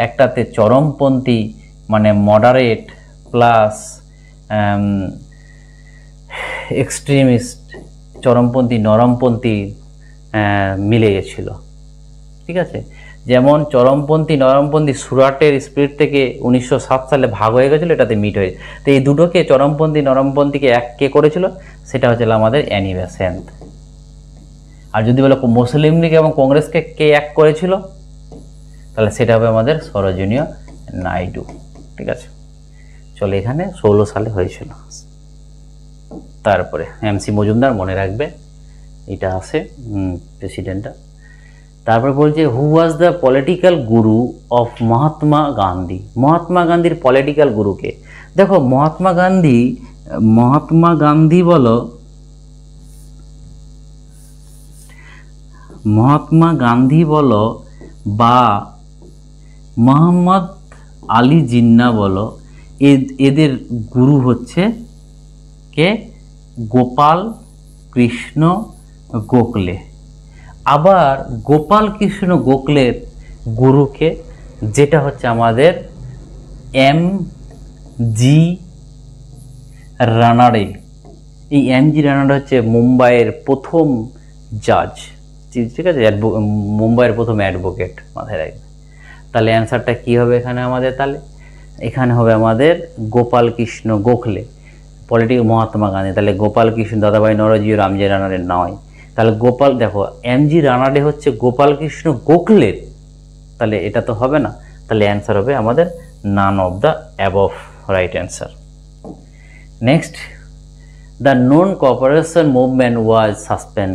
একটাতে চরমপন্থী মানে মডারেট প্লাস এক্সট্রিমিস্ট, চরমপন্থী নরমপন্থী মিলে গেছিল। ঠিক আছে, যেমন চরমপন্থী নরমপন্থী সুরাটের স্পিরিট থেকে 1907 সালে ভাগ হয়ে গেছিলো, এটাতে মিট হয়েছে। তো এই দুটোকে চরমপন্থী নরমপন্থীকে এক কে করেছিল? সেটা হচ্ছিল আমাদের অ্যানি বেসেন্ট। আর যদি বলে মুসলিম লীগ এবং কংগ্রেসকে কে এক করেছিল, তাহলে সেটা হবে আমাদের সরোজিনী নাইডু। ঠিক আছে, চলো এখানে 16 সালে হয়েছিল। তারপরে এমসি মজুমদার, মনে রাখবে এটা আছে প্রেসিডেন্টটা। তারপর বলছে, who was the political Guru of Mahatma Gandhi, Mahatma গান্ধীর পলিটিক্যাল গুরুকে? দেখো, মহাত্মা গান্ধী বলো, মহাত্মা গান্ধী বলো বা মোহাম্মদ আলী জিন্না বলো, এদের গুরু হচ্ছে কে? গোপাল কৃষ্ণ গোখলে। আবার গোপাল কৃষ্ণ গোখলের গুরুকে, যেটা হচ্ছে আমাদের এম.জি. রানাডে। এই এম.জি. রানাডে হচ্ছে মুম্বাইয়ের প্রথম জাজ। ঠিক আছে, মুম্বাইয়ের প্রথম অ্যাডভোকেট, মাথায় রাখবে। তাহলে অ্যান্সারটা কি হবে এখানে আমাদের? তাহলে এখানে হবে আমাদের গোপাল কৃষ্ণ গোখলে, পলিটিক্যাল মহাত্মা গান্ধী। তাহলে গোপাল কৃষ্ণ দাদাভাই নরজি ও রামজি রানাডে নয়। তাহলে দেখো, এম.জি. রানাডে হচ্ছে গোপাল কৃষ্ণ গোখলের, তাহলে এটা তো হবে না। তাহলে অ্যান্সার হবে আমাদের নান of the above, right answer. Next, the non cooperation movement was suspend,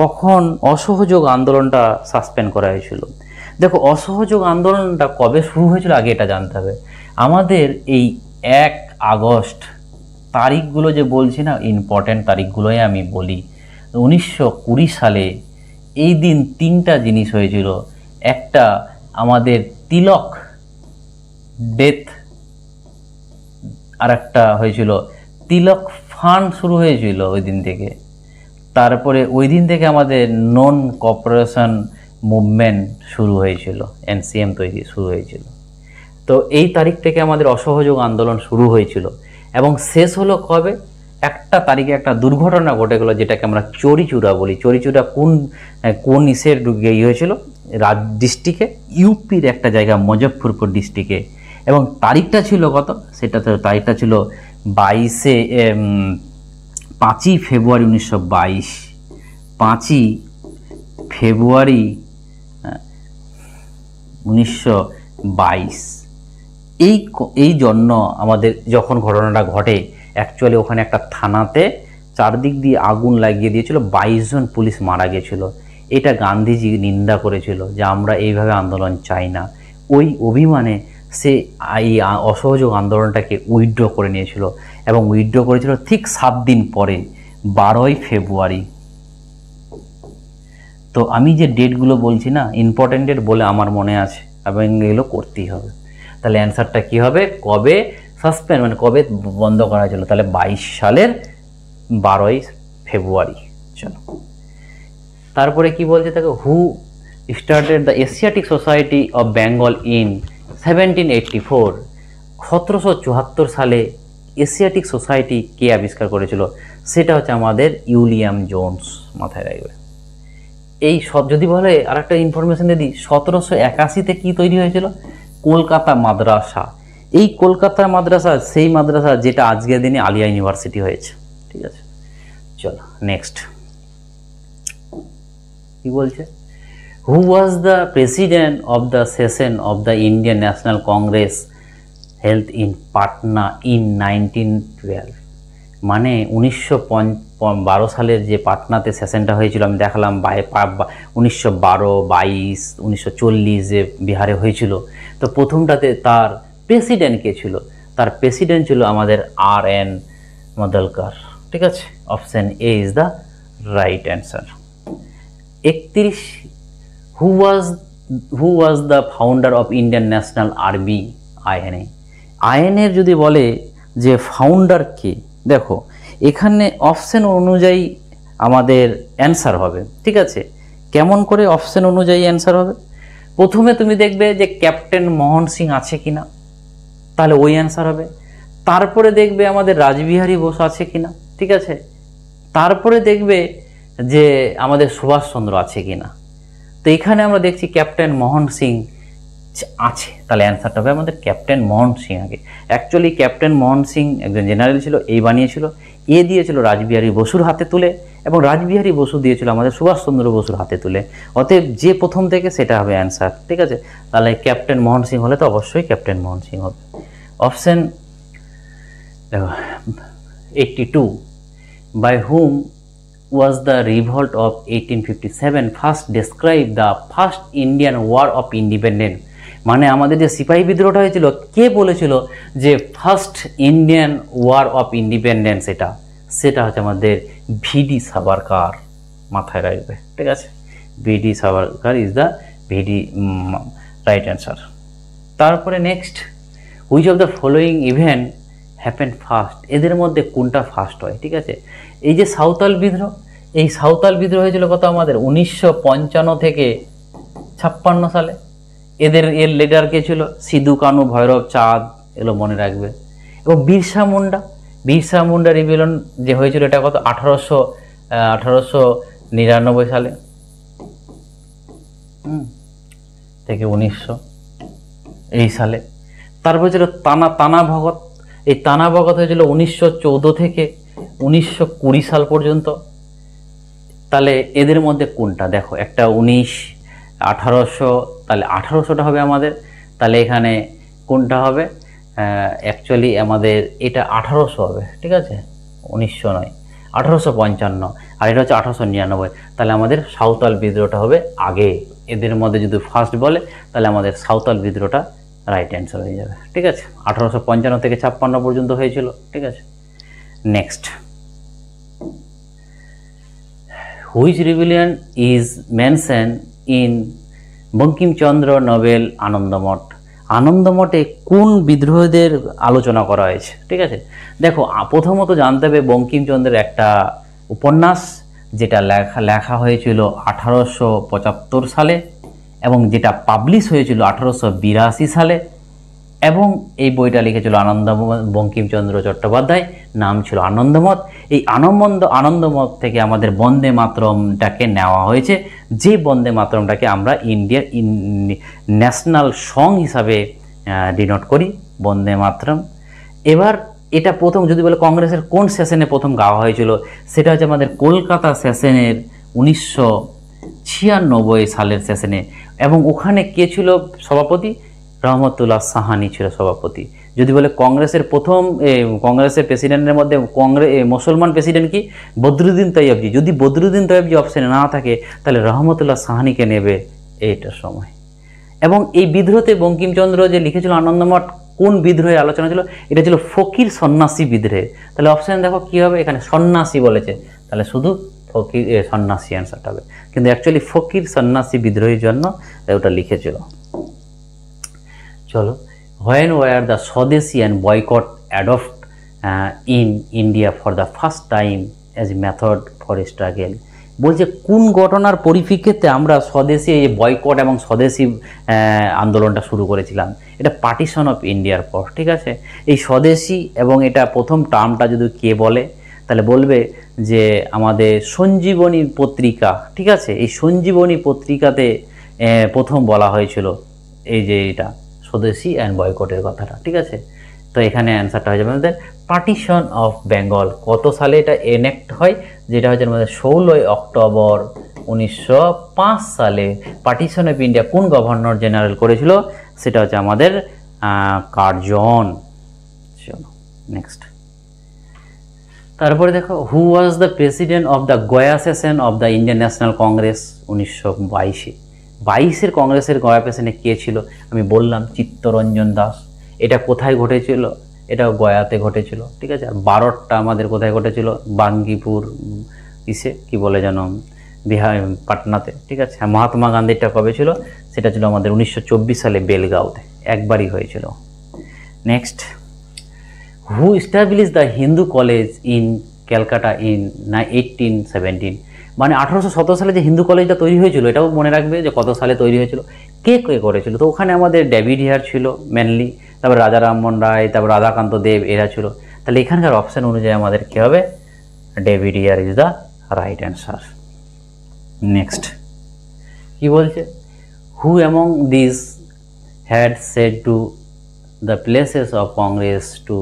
কখন অসহযোগ আন্দোলনটা সাসপেন্ড করা হয়েছিল? দেখো, অসহযোগ আন্দোলনটা কবে শুরু হয়েছিল আগে এটা জানতে হবে আমাদের। এই 1 আগস্ট তারিখগুলো যে বলছি না, ইম্পর্টেন্ট তারিখগুলোই আমি বলি। 1920 সালে এই দিন 3টা জিনিস হয়েছিল। একটা আমাদের তিলক ডেথ, আর একটা হয়েছিল তিলক ফান্ড শুরু হয়েছিল ওই দিন থেকে। তারপরে ওই দিন থেকে আমাদের নন কোঅপারেশন মুভমেন্ট শুরু হয়েছিল, এনসিএম তৈরি শুরু হয়েছিল। তো এই তারিখ থেকে আমাদের অসহযোগ আন্দোলন শুরু হয়েছিল এবং শেষ হলো কবে? একটা তারিখে একটা দুর্ঘটনা ঘটে গেলো, যেটাকে আমরা চৌরিচুরা বলি। চৌরিচুরা কোন ইসের হয়েছিল? ডিস্ট্রিক্টে, ইউপির একটা জায়গা মুজফ্ফরপুর ডিস্ট্রিক্টে। এবং তারিখটা ছিল কত, সেটা তো তারিখটা ছিল 5ই ফেব্রুয়ারি 1922, 5ই ফেব্রুয়ারি 1922। এই জন্য আমাদের যখন ঘটনাটা ঘটে, অ্যাকচুয়ালি ওখানে একটা থানাতে চারদিক দিয়ে আগুন লাগিয়ে দিয়েছিল, 22 জন পুলিশ মারা গেছিল। এটা গান্ধীজি নিন্দা করেছিল যে আমরা এইভাবে আন্দোলন চাই না। ওই অভিমানে সে এই অসহযোগ আন্দোলনটাকে উইথড্র করে নিয়েছিল, এবং উইথড্র করেছিল ঠিক 7 দিন পরে, 12ই ফেব্রুয়ারি। তো আমি যে ডেটগুলো বলছি না, ইম্পর্টেন্ট ডেট বলে আমার মনে আছে, এবং এগুলো করতেই হবে। তাহলে অ্যান্সারটা কি হবে, কবে সাসপেন্ড মানে কবে বন্ধ করা হয়েছিল, তাহলে 22 সালের 12ই ফেব্রুয়ারি। চলো তারপরে কি বলছে, তাকে হু started the Asiatic society of Bengal in 1784। 1774 সালে এশিয়াটিক সোসাইটি কে আবিষ্কার করেছিল, সেটা হচ্ছে আমাদের উইলিয়াম জোন্স। মাথায় রাখবে। এই সব যদি বলে আর একটা ইনফরমেশন দিই, 1781-তে কি তৈরি হয়েছিল, কলকাতা মাদ্রাসা। এই কলকাতা মাদ্রাসা সেই মাদ্রাসা যেটা আজকের দিনে আলিয়া ইউনিভার্সিটি হয়েছে। ঠিক আছে, চলো নেক্সট কি বলছে, who was the president of the session of the Indian National Congress held in Patna in 1912। মানে 1912 সালের যে পাটনাতে সেশনটা হয়েছিল, আমি দেখালাম 1912, 22, 1940 যে বিহারে হয়েছিল। তো প্রথমটাতে তার প্রেসিডেন্ট কে ছিল, তার প্রেসিডেন্ট ছিল আমাদের আর.এন. মাদলকার। ঠিক আছে, option A is the right answer. 31, who was the founder of Indian National Army, INA. আইএনএর যদি বলে যে ফাউন্ডার কে, দেখো এখানে অপশন অনুযায়ী আমাদের অ্যান্সার হবে। ঠিক আছে, কেমন করে অপশন অনুযায়ী অ্যান্সার হবে, প্রথমে তুমি দেখবে যে ক্যাপ্টেন মোহন সিং আছে কিনা, তাহলে ওই অ্যান্সার হবে। তারপরে দেখবে আমাদের রাসবিহারী বোস আছে কিনা। ঠিক আছে, তারপরে দেখবে যে আমাদের সুভাষচন্দ্র আছে কিনা। তো এখানে আমরা দেখছি ক্যাপ্টেন মোহন সিং আছে, তাহলে অ্যান্সারটা হবে আমাদের ক্যাপ্টেন মোহন সিং আগে। অ্যাকচুয়ালি ক্যাপ্টেন মোহন সিং একজন জেনারেল ছিল, এই বানিয়েছিল, এ দিয়েছিল রাসবিহারী বসুর হাতে তুলে, এবং রাসবিহারী বসু দিয়েছিল আমাদের সুভাষচন্দ্র বসুর হাতে তুলে। অতএব যে প্রথম থেকে সেটা হবে অ্যান্সার। ঠিক আছে, তাহলে ক্যাপ্টেন মোহন সিং হলে তো অবশ্যই ক্যাপ্টেন মোহন সিং হবে। Option 82, by whom was the revolt of 1857 first describe the first Indian war of independence। মানে আমাদের যে সিপাহী বিদ্রোহটা হয়েছিল, কে বলেছিল যে first Indian war of independence, সেটা হচ্ছে আমাদের ভিডি সাভারকার। মাথায় রাখবে। ঠিক আছে, V D Savarkar is the right answer. তারপরে next, which of the following event happen first, এদের মধ্যে কোনটা ফার্স্ট হয়। ঠিক আছে, এই যে সাঁওতাল বিদ্রোহ, এই সাঁওতাল বিদ্রোহ হয়েছিল কত আমাদের 1955 থেকে 56 সালে। এর লিডার কে ছিল, সিধু কানু, ভৈরব চাঁদ, এগুলো মনে রাখবে। এবং বিরসা মুন্ডা রিবেলন যে হয়েছিল, এটা কত 1899 সালে থেকে 1900 এই সালে। তারপর ছিল তানা ভগত। এই তানা ভগত হয়েছিল 1914 থেকে 1920 সাল পর্যন্ত। তাহলে এদের মধ্যে কোনটা, দেখো একটা 1800, তাহলে 1800টা হবে আমাদের। তাহলে এখানে কোনটা হবে, অ্যাকচুয়ালি আমাদের এটা 1800 হবে। ঠিক আছে, 1900 নয়, 1855, আর এটা হচ্ছে 1899। তাহলে আমাদের সাঁওতাল বিদ্রোহটা হবে আগে। এদের মধ্যে যদি ফার্স্ট বলে, তাহলে আমাদের সাঁওতাল বিদ্রোহটা রাইট অ্যান্সার হয়ে যাবে। ঠিক আছে, 1855 থেকে 56 পর্যন্ত হয়েছিল। ঠিক আছে, next, which rebellion is mention in Bankim Chandra novel Anandamath. আনন্দমঠে কোন বিদ্রোহীদের আলোচনা করা হয়েছে। ঠিক আছে, দেখো প্রথমত জানতে হবে বঙ্কিমচন্দ্রের একটা উপন্যাস, যেটা লেখা হয়েছিল 1875 সালে, এবং যেটা পাবলিশ হয়েছিল 1882 সালে, এবং এই বইটা লিখেছিল বঙ্কিমচন্দ্র চট্টোপাধ্যায়, নাম ছিল আনন্দমঠ। এই আনন্দমঠ থেকে আমাদের বন্দে মাতরমটাকে নেওয়া হয়েছে, যে বন্দে মাতরমটাকে আমরা ইন্ডিয়ার ন্যাশনাল সং হিসাবে ডিনোট করি, বন্দে মাতরম। এবার এটা প্রথম যদি বলে কংগ্রেসের কোন সেশনে প্রথম গাওয়া হয়েছিল, সেটা হচ্ছে আমাদের কলকাতা সেশনের 1996 সালের সেশনে। এবং ওখানে কে ছিল সভাপতি? রহমতুল্লাহ সাহানি ছিল সভাপতি। যদি বলে কংগ্রেসের প্রথম কংগ্রেসের প্রেসিডেন্টের মধ্যে মুসলমান প্রেসিডেন্ট কি? বদরুদ্দিন তৈয়বজি। যদি বদরুদ্দিন তৈয়বজি অপশানে না থাকে তাহলে রহমতুল্লাহ সাহানিকে নেবে এইটার সময়। এবং এই বিদ্রোহতে বঙ্কিমচন্দ্র যে লিখেছিল আনন্দমঠ, কোন বিদ্রোহে আলোচনা ছিল? এটা ছিল ফকির সন্ন্যাসী বিদ্রোহে। তাহলে অপশান দেখো কী হবে, এখানে সন্ন্যাসী বলেছে, তাহলে শুধু ফকির সন্ন্যাসী অ্যান্সারটা হবে, কিন্তু অ্যাকচুয়ালি ফকির সন্ন্যাসী বিদ্রোহের জন্য ওটা লিখেছিল। চলো, when were the swadeshi and boycott adopt in India for the first time as a method for struggle. বলছে কোন ঘটনার পরিপ্রেক্ষিতে আমরা স্বদেশী এই বয়কট এবং স্বদেশী আন্দোলনটা শুরু করেছিলাম? এটা পার্টিশন অফ ইন্ডিয়ার পর, ঠিক আছে। এই স্বদেশী এবং এটা প্রথম টার্মটা যদি কে বলে তাহলে বলবে যে আমাদের সঞ্জীবনী পত্রিকা, ঠিক আছে। এই সঞ্জীবনী পত্রিকাতে প্রথম বলা হয়েছিল এই যে এটা স্বদেশী অ্যান্ড বয়কটের কথাটা, ঠিক আছে। তো এখানে অ্যান্সারটা হয়ে যাবে আমাদের পার্টিশন অফ বেঙ্গল। কত সালে এটা এনেক্ট হয়? যেটা হচ্ছে আমাদের 16 অক্টোবর 1905 সালে পার্টিশন অফ ইন্ডিয়া কোন গভর্নর জেনারেল করেছিল? সেটা হচ্ছে আমাদের কার্জন। চলো নেক্সট। তারপরে দেখো, who was the president of the Gaya session of the Indian National Congress 1922 কংগ্রেসের গয়া সেশনে কে ছিল? আমি বললাম চিত্তরঞ্জন দাস। এটা কোথায় ঘটেছিল? এটা গয়াতে ঘটেছিল, ঠিক আছে। আর 12টা আমাদের কোথায় ঘটেছিল? বাঙ্গিপুর ইসে কি বলে যেন, বিহার, পাটনাতে, ঠিক আছে। মহাত্মা গান্ধীরটা কবে ছিল? সেটা ছিল আমাদের 1924 সালে বেলগাঁওতে, একবারই হয়েছিল। Next, who establish the Hindu college in Calcutta in 1817? মানে 1817 সালে যে হিন্দু কলেজটা তৈরি হয়েছিল, এটাও মনে রাখবে যে কত সালে তৈরি হয়েছিল, কে কে করেছিল। তো ওখানে আমাদের ডেভিড হেয়ার ছিল মেনলি, তারপর রাজা রামমোহন রায়, তারপর রাধাকান্ত দেব, এরা ছিল। তাহলে এখানকার অপশান অনুযায়ী আমাদের কী হবে? David Hare is the right answer. Next কি বলছে? হু among this had said to the places of Congress to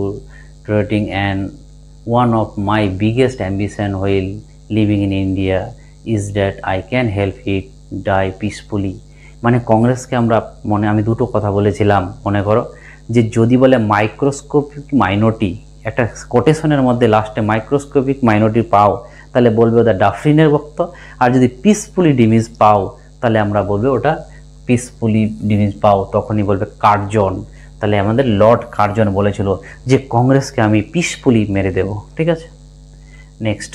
treating, and one of my biggest ambition while living in India is that I can help it die peacefully. মানে কংগ্রেসকে আমরা আমি দুটো কথা বলেছিলাম, মনে করো যে যদি বলে মাইক্রোস্কোপিক মাইনরিটি, একটা কোটেশনের মধ্যে লাস্টে মাইক্রোস্কোপিক মাইনরিটি পাও তাহলে বলবে ওটা ডাফরিনের বক্ত, আর যদি পিসফুলি ডিমিজ পাও তাহলে আমরা বলবে ওটা পিসফুলি ডিমিজ পাও, তখনই বলবে কার্জন। তাহলে আমাদের লর্ড কার্জন বলেছিল যে কংগ্রেসকে আমি পিসফুলি মেরে দেব, ঠিক আছে। নেক্সট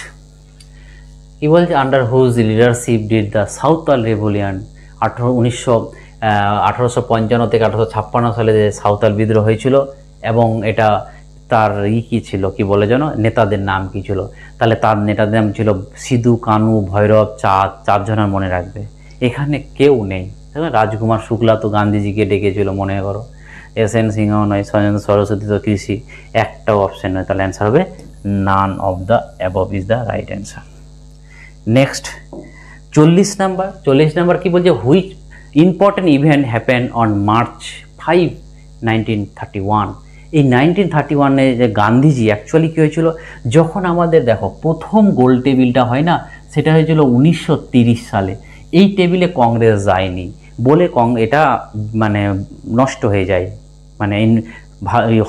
কি বলছে? Under whose leadership did the Santhal revolution 1855 থেকে 1856 সালে যে সাঁওতাল বিদ্রোহ হয়েছিল, এবং এটা তার কী ছিল, কি বলে যেন, নেতাদের নাম কী ছিল? তাহলে তার নেতাদের নাম ছিল সিধু, কানু, ভৈরব, চাঁদ, 4 জনের মনে রাখবে। এখানে কেউ নেই। রাজকুমার শুক্লা তো গান্ধীজিকে ডেকেছিল, মনে করো। এস.এন. সিংহ নয়, সরস্বতী তো কৃষি, একটাও অপশন নয়। তাহলে অ্যান্সার হবে নান of the above is the right answer. Next 40 number কি বলছে? Which important event happen on March 5, 1931? এই 1931-এ যে গান্ধীজি অ্যাকচুয়ালি কী হয়েছিল, যখন আমাদের দেখো প্রথম গোল টেবিলটা হয় না, সেটা হয়েছিল 1930 সালে। এই টেবিলে কংগ্রেস যায়নি বলে এটা মানে নষ্ট হয়ে যায়, মানে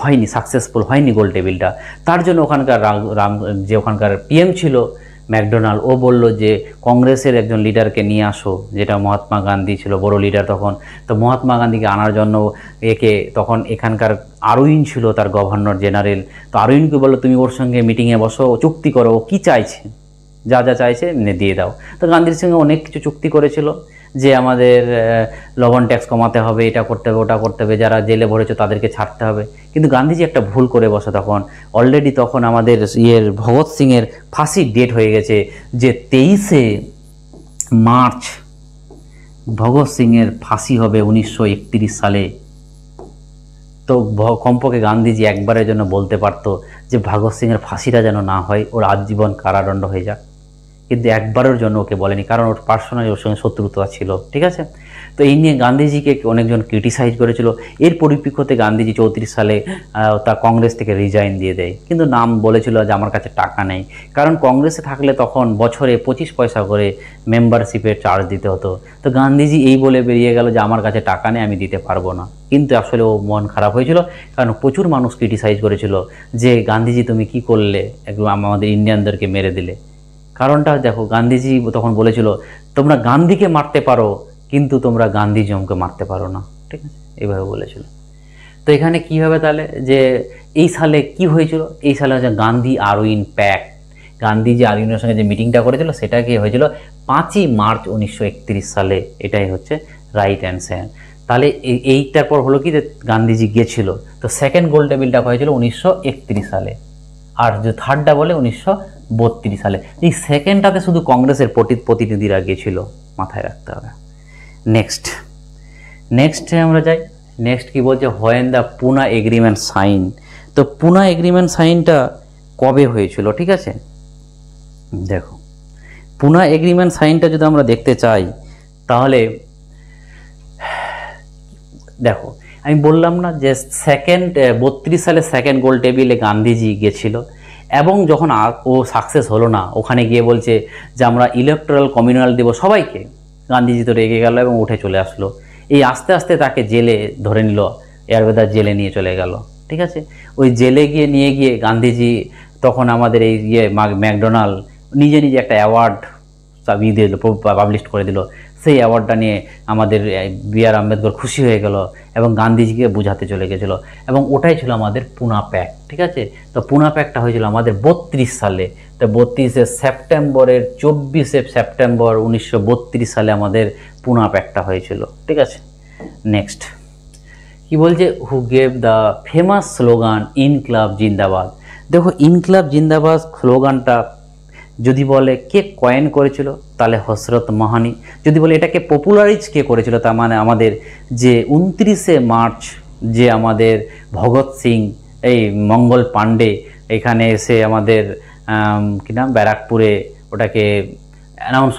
হয়নি, সাকসেসফুল হয়নি গোল টেবিলটা। তার জন্য ওখানকার যে ওখানকার পিএম ছিল ম্যাকডোনাল্ড, ও বলল যে কংগ্রেসের একজন লিডারকে নিয়ে আসো, যেটা মহাত্মা গান্ধী ছিল বড় লিডার তখন। তো মহাত্মা গান্ধীকে আনার জন্য তখন এখানকার আরউইন ছিল তার গভর্নর জেনারেল। তো আরউইনকে বললো তুমি ওর সঙ্গে মিটিংয়ে বসো, চুক্তি করো, ও কী চাইছে, যা যা চাইছে দিয়ে দাও। তো গান্ধীর সঙ্গে অনেক কিছু চুক্তি করেছিল, যে আমাদের লবণ ট্যাক্স কমাতে হবে, এটা করতে হবে, ওটা করতে হবে, যারা জেলে ভরেছে তাদেরকে ছাড়তে হবে। কিন্তু গান্ধীজি একটা ভুল করে বসে, তখন অলরেডি তখন আমাদের ভগৎ সিংয়ের ফাঁসির ডেট হয়ে গেছে, যে 23শে মার্চ ভগৎ সিংয়ের ফাঁসি হবে 1931 সালে। তো কমপক্ষে গান্ধীজি একবারের জন্য বলতে পারতো যে ভগৎ সিংয়ের ফাঁসিটা যেন না হয়, ওর আজীবন কারাদণ্ড হয়ে যাক, কিন্তু একবারের জন্য ওকে বলেনি, কারণ ওর পার্সোনালি ওর সঙ্গে শত্রুতা ছিল। ঠিক আছে, তো এই নিয়ে গান্ধীজিকে অনেকজন ক্রিটিসাইজ করেছিল। এর পরিপ্রেক্ষিতে গান্ধীজি 34 সালে তা কংগ্রেস থেকে রিজাইন দিয়ে দেয়, কিন্তু নাম বলেছিল যে আমার কাছে টাকা নেই, কারণ কংগ্রেসে থাকলে তখন বছরে 25 পয়সা করে মেম্বারশিপের চার্জ দিতে হতো। তো গান্ধীজি এই বলে বেরিয়ে গেল যে আমার কাছে টাকা নেই, আমি দিতে পারবো না। কিন্তু আসলে ও মন খারাপ হয়েছিল, কারণ প্রচুর মানুষ ক্রিটিসাইজ করেছিল যে গান্ধীজি তুমি কি করলে, একদম আমাদের ইন্ডিয়ানদেরকে মেরে দিলে। কারণটা দেখো, গান্ধীজি তখন বলেছিল তোমরা গান্ধীকে মারতে পারো কিন্তু তোমরা গান্ধীজমকে মারতে পারো না। ঠিক আছে, এইভাবে বলেছিল। তো এখানে কী হবে তাহলে, যে এই সালে কি হয়েছিল, এই সালে হচ্ছে গান্ধী আরউইন প্যাক্ট। গান্ধীজি আরউইনের সঙ্গে যে মিটিংটা করেছিল সেটা কি হয়েছিল 5ই মার্চ 1931 সালে। এটাই হচ্ছে রাইট অ্যান্সার। তাহলে এইটার পর হলো কি যে গান্ধীজি গিয়েছিল। তো সেকেন্ড গোল টেবিলটা হয়েছিল 1931 সালে, আর যে থার্ডটা বলে 1932 সালে। এই সেকেন্ডটাতে শুধু কংগ্রেসের প্রতিনিধিরা গিয়েছিল, মাথায় রাখতে হবে। নেক্সটে আমরা যাই। নেক্সট কি বলছে, when the Poona agreement sign. তো পুনা এগ্রিমেন্ট সাইনটা কবে হয়েছিল? ঠিক আছে, দেখো পুনা এগ্রিমেন্ট সাইনটা যদি আমরা দেখতে চাই তাহলে দেখো, আমি বললাম না যে 32 সালে সেকেন্ড গোল টেবিলে গান্ধীজি গিয়েছিল, এবং যখন ও সাকসেস হলো না, ওখানে গিয়ে বলছে যে আমরা ইলেকটোরাল কমিউনাল দেব সবাইকে। গান্ধীজি তো রেগে গেল এবং উঠে চলে আসলো। এই আস্তে আস্তে তাকে জেলে ধরে নিল, এয়ারবেদার জেলে নিয়ে চলে গেল। ঠিক আছে, ওই জেলে নিয়ে গিয়ে গান্ধীজি তখন আমাদের এই ম্যাকডোনাল্ড নিজে একটা অ্যাওয়ার্ড পাবলিশ করে দিল। সেই অ্যাওয়ার্ডটা নিয়ে আমাদের বি.আর. আম্বেদকর খুশি হয়ে গেল এবং গান্ধীজিকে বোঝাতে চলে গেছিলো, এবং ওটাই ছিল আমাদের পুনা প্যাক্ট। ঠিক আছে, তো পুনা প্যাক্টটা হয়েছিল আমাদের 32 সালে। তো 24 সেপ্টেম্বরের 24 সেপ্টেম্বর 1932 সালে আমাদের পুনা প্যাক্টটা হয়েছিল। ঠিক আছে, নেক্সট কি বলছে, who gave the famous slogan Inquilab Zindabad. দেখো, ইনকলাব জিন্দাবাদ স্লোগানটা যদি বলে কে কয়েন করেছিল তাহলে হযরত মাহানি। যদি বলে এটাকে পপুলারাইজ কে করেছিল, তার মানে আমাদের যে 29 মার্চ যে আমাদের ভগৎ সিং, এই মঙ্গল পাণ্ডে এখানে এসে আমাদের কি নাম ব্যারাকপুরে ওটাকে অ্যানাউন্স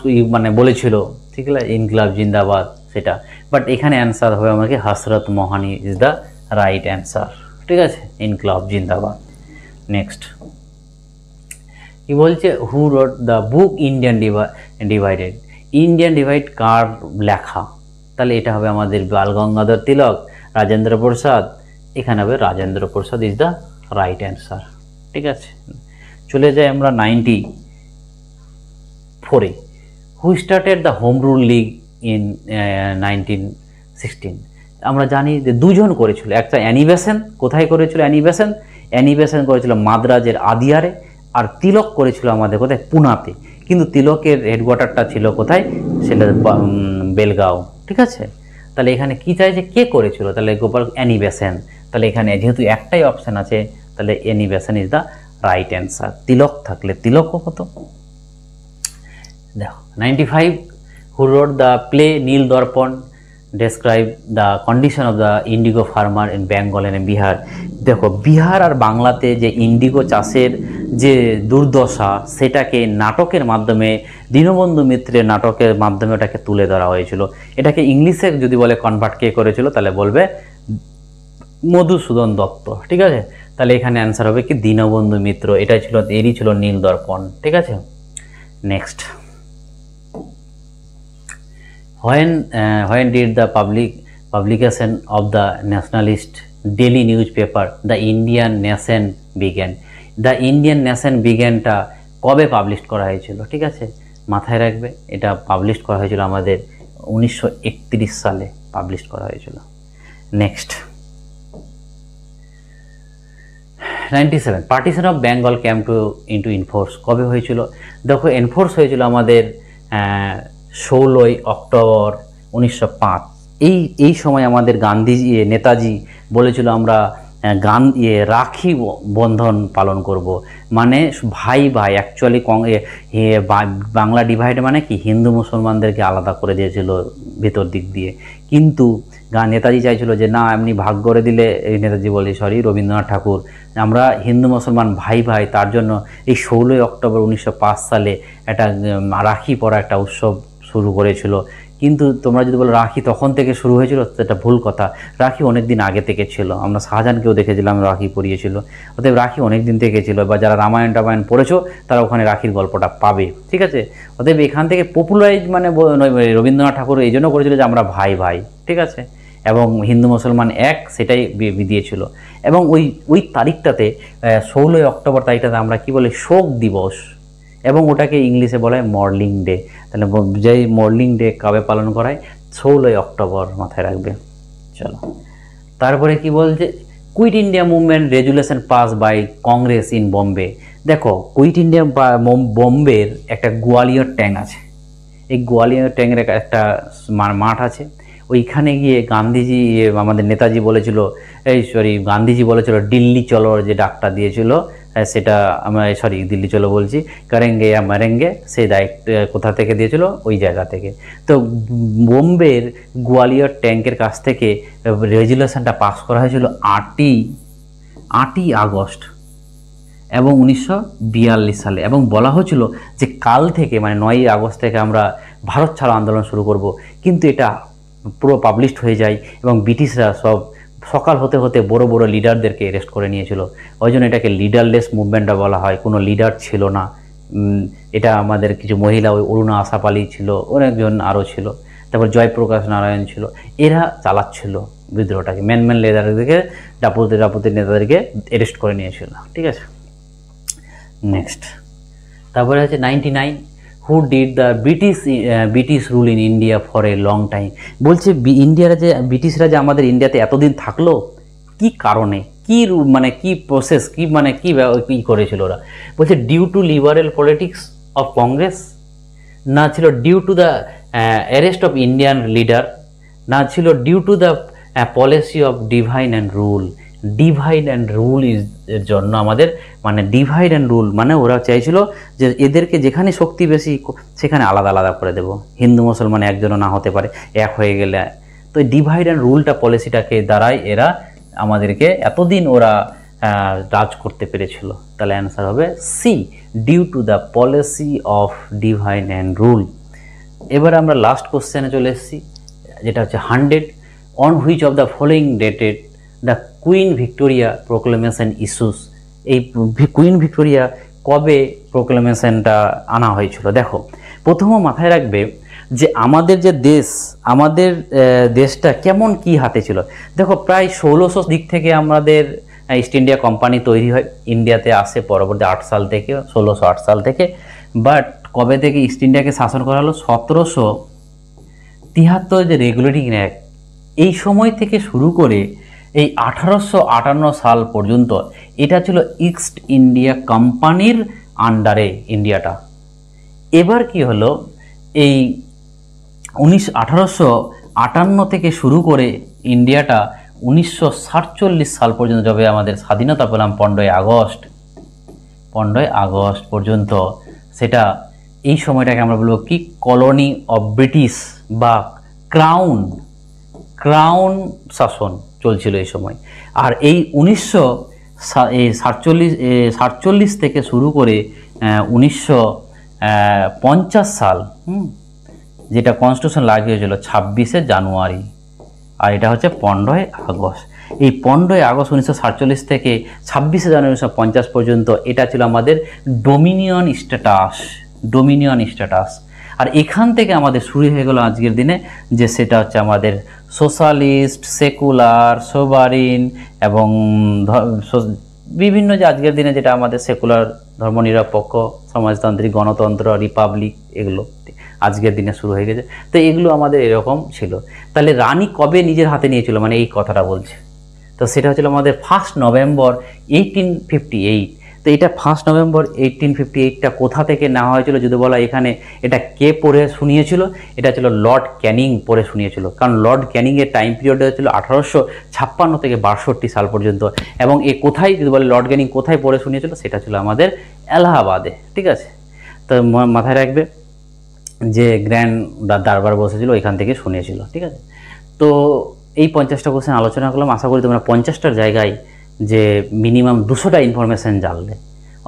বলেছিল, ঠিক আছে, ইনকলাব জিন্দাবাদ সেটা। বাট এখানে অ্যান্সার হবে আমাকে Hasrat Mohani is the right answer. ঠিক আছে, ইনকলাব জিন্দাবাদ। নেক্সট কি বলছে, who wrote the book Indian divided. Indian divide কার লেখা? তাহলে এটা হবে আমাদের বাল গঙ্গাধর তিলক, রাজেন্দ্র প্রসাদ। এখানে হবে Rajendra Prasad is the right answer. ঠিক আছে, চলে যাই আমরা 94-এ। Who started the home rule league in 1916। আমরা জানি যে দুজন করেছিল, একটা অ্যানি বেসেন্ট। কোথায় করেছিল অ্যানি বেসেন্ট? অ্যানি বেসেন্ট করেছিল মাদ্রাজের আদিয়ারে, আর তিলক করেছিল আমাদের কোথায়, পুনাতে। কিন্তু তিলকের হেডকোয়ার্টারটা ছিল কোথায়, সেটা বেলগাঁও। ঠিক আছে, তাহলে এখানে কি চাইছে, কে করেছিল? তাহলে গোপাল অ্যানি বেসেন্ট। তাহলে এখানে যেহেতু একটাই অপশান আছে, তাহলে Annie Besant is the right answer. Tilak থাকলে তিলকও হতো। দেখো 95, হু wrote the play Neel Darpan describe the condition of the indigo farmer in Bengal and Bihar. দেখো, বিহার আর বাংলাতে যে ইন্ডিগো চাষের যে দুর্দশা, সেটাকে নাটকের মাধ্যমে, দীনবন্ধু মিত্রের নাটকের মাধ্যমে ওটাকে তুলে ধরা হয়েছিল। এটাকে ইংলিশে যদি বলে কনভার্ট কে করেছিল, তাহলে বলবে মধুসূদন দত্ত। ঠিক আছে, তাহলে এখানে অ্যান্সার হবে কি দীনবন্ধু মিত্র। এটাই ছিল, এরই ছিল নীল দর্পণ। ঠিক আছে, next, when did the publication of the nationalist daily newspaper the Indian Nation began? The Indian Nation began-টা কবে পাবলিশ করা হয়েছিল? ঠিক আছে, মাথায় রাখবে, এটা পাবলিশ করা হয়েছিল আমাদের 1931 সালে পাবলিশ করা হয়েছিল। Next 97, partition of Bengal came into in force কবে হয়েছিল? দেখো, এনফোর্স হয়েছিল আমাদের 16 অক্টোবর 1905। এই সময় আমাদের গান্ধীজি, নেতাজি বলেছিল আমরা রাখি বন্ধন পালন করব, মানে ভাই ভাই। অ্যাকচুয়ালি বাংলা ডিভাইড মানে কি, হিন্দু মুসলমানদেরকে আলাদা করে দিয়েছিল ভেতর দিক দিয়ে, কিন্তু নেতাজি চাইছিল যে না এমনি ভাগ করে দিলে, এই নেতাজি বলি সরি রবীন্দ্রনাথ ঠাকুর, আমরা হিন্দু মুসলমান ভাই ভাই, তার জন্য এই 16ই অক্টোবর 1905 সালে একটা রাখি পরা একটা উৎসব শুরু করেছিল। কিন্তু তোমরা যদি বলো রাখি তখন থেকে শুরু হয়েছিল, সেটা ভুল কথা। রাখি অনেক দিন আগে থেকে ছিল, আমরা শাহজাহানকেও দেখেছিলাম রাখি পরিয়েছিল। অতএব রাখি অনেক দিন থেকে ছিল, বা যারা রামায়ণ টামায়ণ পড়েছো তারা ওখানে রাখির গল্পটা পাবে, ঠিক আছে। অতএব এখান থেকে পপুলারাইজ মানে রবীন্দ্রনাথ ঠাকুর এই জন্য করেছিল যে আমরা ভাই ভাই, ঠিক আছে, এবং হিন্দু মুসলমান এক, সেটাই দিয়েছিল। এবং ওই তারিখটাতে 16ই অক্টোবর তারিখটাতে আমরা কি বলি শোক দিবস, এবং ওটাকে ইংলিশে বলা হয় মর্নিং ডে। তাহলে যেই মর্নিং ডে কবে পালন করায়, 16ই অক্টোবর, মাথায় রাখবে। চলো তারপরে কি বলছে, quit India movement resolution pass by Congress in Bombay. দেখো কুইট ইন্ডিয়া বোম্বের একটা গোয়ালিয়র ট্যাঙ্ক আছে, এই গোয়ালিয়র ট্যাঙ্কের একটা মাঠ আছে, ওইখানে গিয়ে গান্ধীজি আমাদের নেতাজি বলেছিল, গান্ধীজি বলেছিল দিল্লি চলো, যে ডাকটা দিয়েছিল সেটা আমরা দিল্লি চলো বলছি, করেঙ্গে ইয়া মারেঙ্গে, সেই দায়িত্ব কোথা থেকে দিয়েছিল, ওই জায়গা থেকে। তো বোম্বের গোয়ালিয়র ট্যাঙ্কের কাছ থেকে রেজুলেশনটা পাস করা হয়েছিল 8ই আগস্ট এবং 1942 সালে, এবং বলা হয়েছিল যে কাল থেকে মানে 9ই আগস্ট থেকে আমরা ভারত ছাড়ো আন্দোলন শুরু করব। কিন্তু এটা পুরো পাবলিশড হয়ে যায় এবং ব্রিটিশরা সব সকাল হতে হতে বড় বড় লিডারদেরকে অ্যারেস্ট করে নিয়েছিল। ওই জন্য এটাকে লিডারলেস মুভমেন্টটা বলা হয়, কোনো লিডার ছিল না। এটা আমাদের কিছু মহিলা, ওই অরুণা আশাপালি ছিল, অনেকজন আরও ছিল, তারপর জয়প্রকাশ নারায়ণ ছিল, এরা চালাচ্ছিল বিদ্রোহটাকে। ম্যান লিডারদেরকে, ডাপুতি নেতাদেরকে অ্যারেস্ট করে নিয়েছিল, ঠিক আছে। নেক্সট তারপরে হচ্ছে 99, who did the British rule in India for a long time. বলছে ইন্ডিয়ার যে ব্রিটিশরা যে আমাদের ইন্ডিয়াতে এতদিন থাকলো, কি কারণে, কি মানে কি প্রসেস, কি মানে কি করেছিল ওরা। বলছে due to liberal politics of Congress, না ছিল due to the arrest of Indian leader, না ছিল due to the policy of divine and rule. Divide and rule এর জন্য আমাদের মানে ডিভাইড অ্যান্ড রুল মানে ওরা চাইছিল যে এদেরকে যেখানে শক্তি বেশি সেখানে আলাদা আলাদা করে দেব, হিন্দু মুসলমান একজনও না হতে পারে, এক হয়ে গেলে। তো ডিভাইড অ্যান্ড রুলটা পলিসিটাকে দ্বারাই এরা আমাদেরকে এতদিন ওরা রাজ করতে পেরেছিল। তাহলে অ্যান্সার হবে C, due to the policy of divide and rule. এবার আমরা লাস্ট কোশ্চেনে চলে এসেছি, যেটা হচ্ছে 100, on which of the following dated the queen Victoria proclamation issues. এই কুইন ভিক্টোরিয়া কবে প্রোক্লেমেশনটা আনা হয়েছিল? দেখো প্রথমে মাথায় রাখবে যে আমাদের যে দেশ, আমাদের দেশটা কেমন কি হাতে ছিল। দেখো প্রায় 1600 দিক থেকে আমাদের ইস্ট ইন্ডিয়া কোম্পানি তৈরি হয়, ইন্ডিয়াতে আসে পরবর্তী 8 সাল থেকে, 1608 সাল থেকে। বাট কবে থেকে ইস্ট ইন্ডিয়াকে শাসন করা হলো? 1773 যে রেগুলেটিং অ্যাক্ট, এই সময় থেকে শুরু করে এই 1858 সাল পর্যন্ত এটা ছিল ইস্ট ইন্ডিয়া কোম্পানির আন্ডারে ইন্ডিয়াটা। এবার কি হলো, এই 1858 থেকে শুরু করে ইন্ডিয়াটা 1947 সাল পর্যন্ত, যবে আমাদের স্বাধীনতা পেলাম 15ই আগস্ট পর্যন্ত, সেটা এই সময়টাকে আমরা বলবো কি কলোনি অফ ব্রিটিশ বা ক্রাউন শাসন চলছিল এই সময়। আর এই 1947 থেকে শুরু করে 1950 সাল, যেটা কনস্টিটিউশন লাগিয়েছিল 26শে জানুয়ারি, আর এটা হচ্ছে 15ই আগস্ট। এই 15ই আগস্ট 1947 থেকে 26শে জানুয়ারি 1950 পর্যন্ত এটা ছিল আমাদের ডোমিনিয়ন স্ট্যাটাস। আর এখান থেকে আমাদের শুরু হয়ে গেল আজকের দিনে, যে সেটা হচ্ছে আমাদের সোশ্যালিস্ট, সেকুলার, সোভারিন এবং বিভিন্ন, যে আজকের দিনে যেটা আমাদের সেকুলার, ধর্মনিরপেক্ষ, সমাজতান্ত্রিক, গণতন্ত্র, রিপাবলিক, এগুলো আজকের দিনে শুরু হয়ে গেছে। তো এগুলো আমাদের এরকম ছিল। তাহলে রানী কবে নিজের হাতে নিয়েছিল, মানে এই কথাটা বলছে, তো সেটা হচ্ছিল আমাদের 1 নভেম্বর 1858। তো এটা 1 নভেম্বর 1858টা কোথা থেকে নেওয়া হয়েছিল যদি বলা, এখানে এটা কে পড়ে শুনিয়েছিল? এটা ছিল লর্ড ক্যানিং পড়ে শুনিয়েছিল। কারণ লর্ড ক্যানিংয়ের টাইম পিরিয়ড ছিল 1856 থেকে 62 সাল পর্যন্ত। এবং এ কোথায় যদি বলে লর্ড ক্যানিং কোথায় পড়ে শুনিয়েছিল, সেটা ছিল আমাদের এলাহাবাদে, ঠিক আছে। তো মাথায় রাখবে যে গ্র্যান্ড দরবার বসেছিল, এখান থেকে শুনিয়েছিল, ঠিক আছে। তো এই 50টা কোশ্চেন আলোচনা করলাম, আশা করি তোমরা 50টার জায়গায় যে মিনিমাম 200টা ইনফরমেশান জানলে।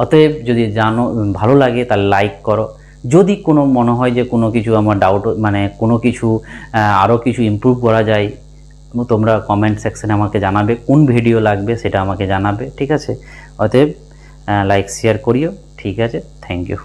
অতএব যদি জানো ভালো লাগে তাহলে লাইক করো। যদি কোনো মনে হয় যে কোনো কিছু আমার ডাউট, মানে কোনো কিছু আরও কিছু ইমপ্রুভ করা যায়, তোমরা কমেন্ট সেকশনে আমাকে জানাবে, কোন ভিডিও লাগবে সেটা আমাকে জানাবে, ঠিক আছে? অতএব লাইক শেয়ার করিও, ঠিক আছে? Thank you.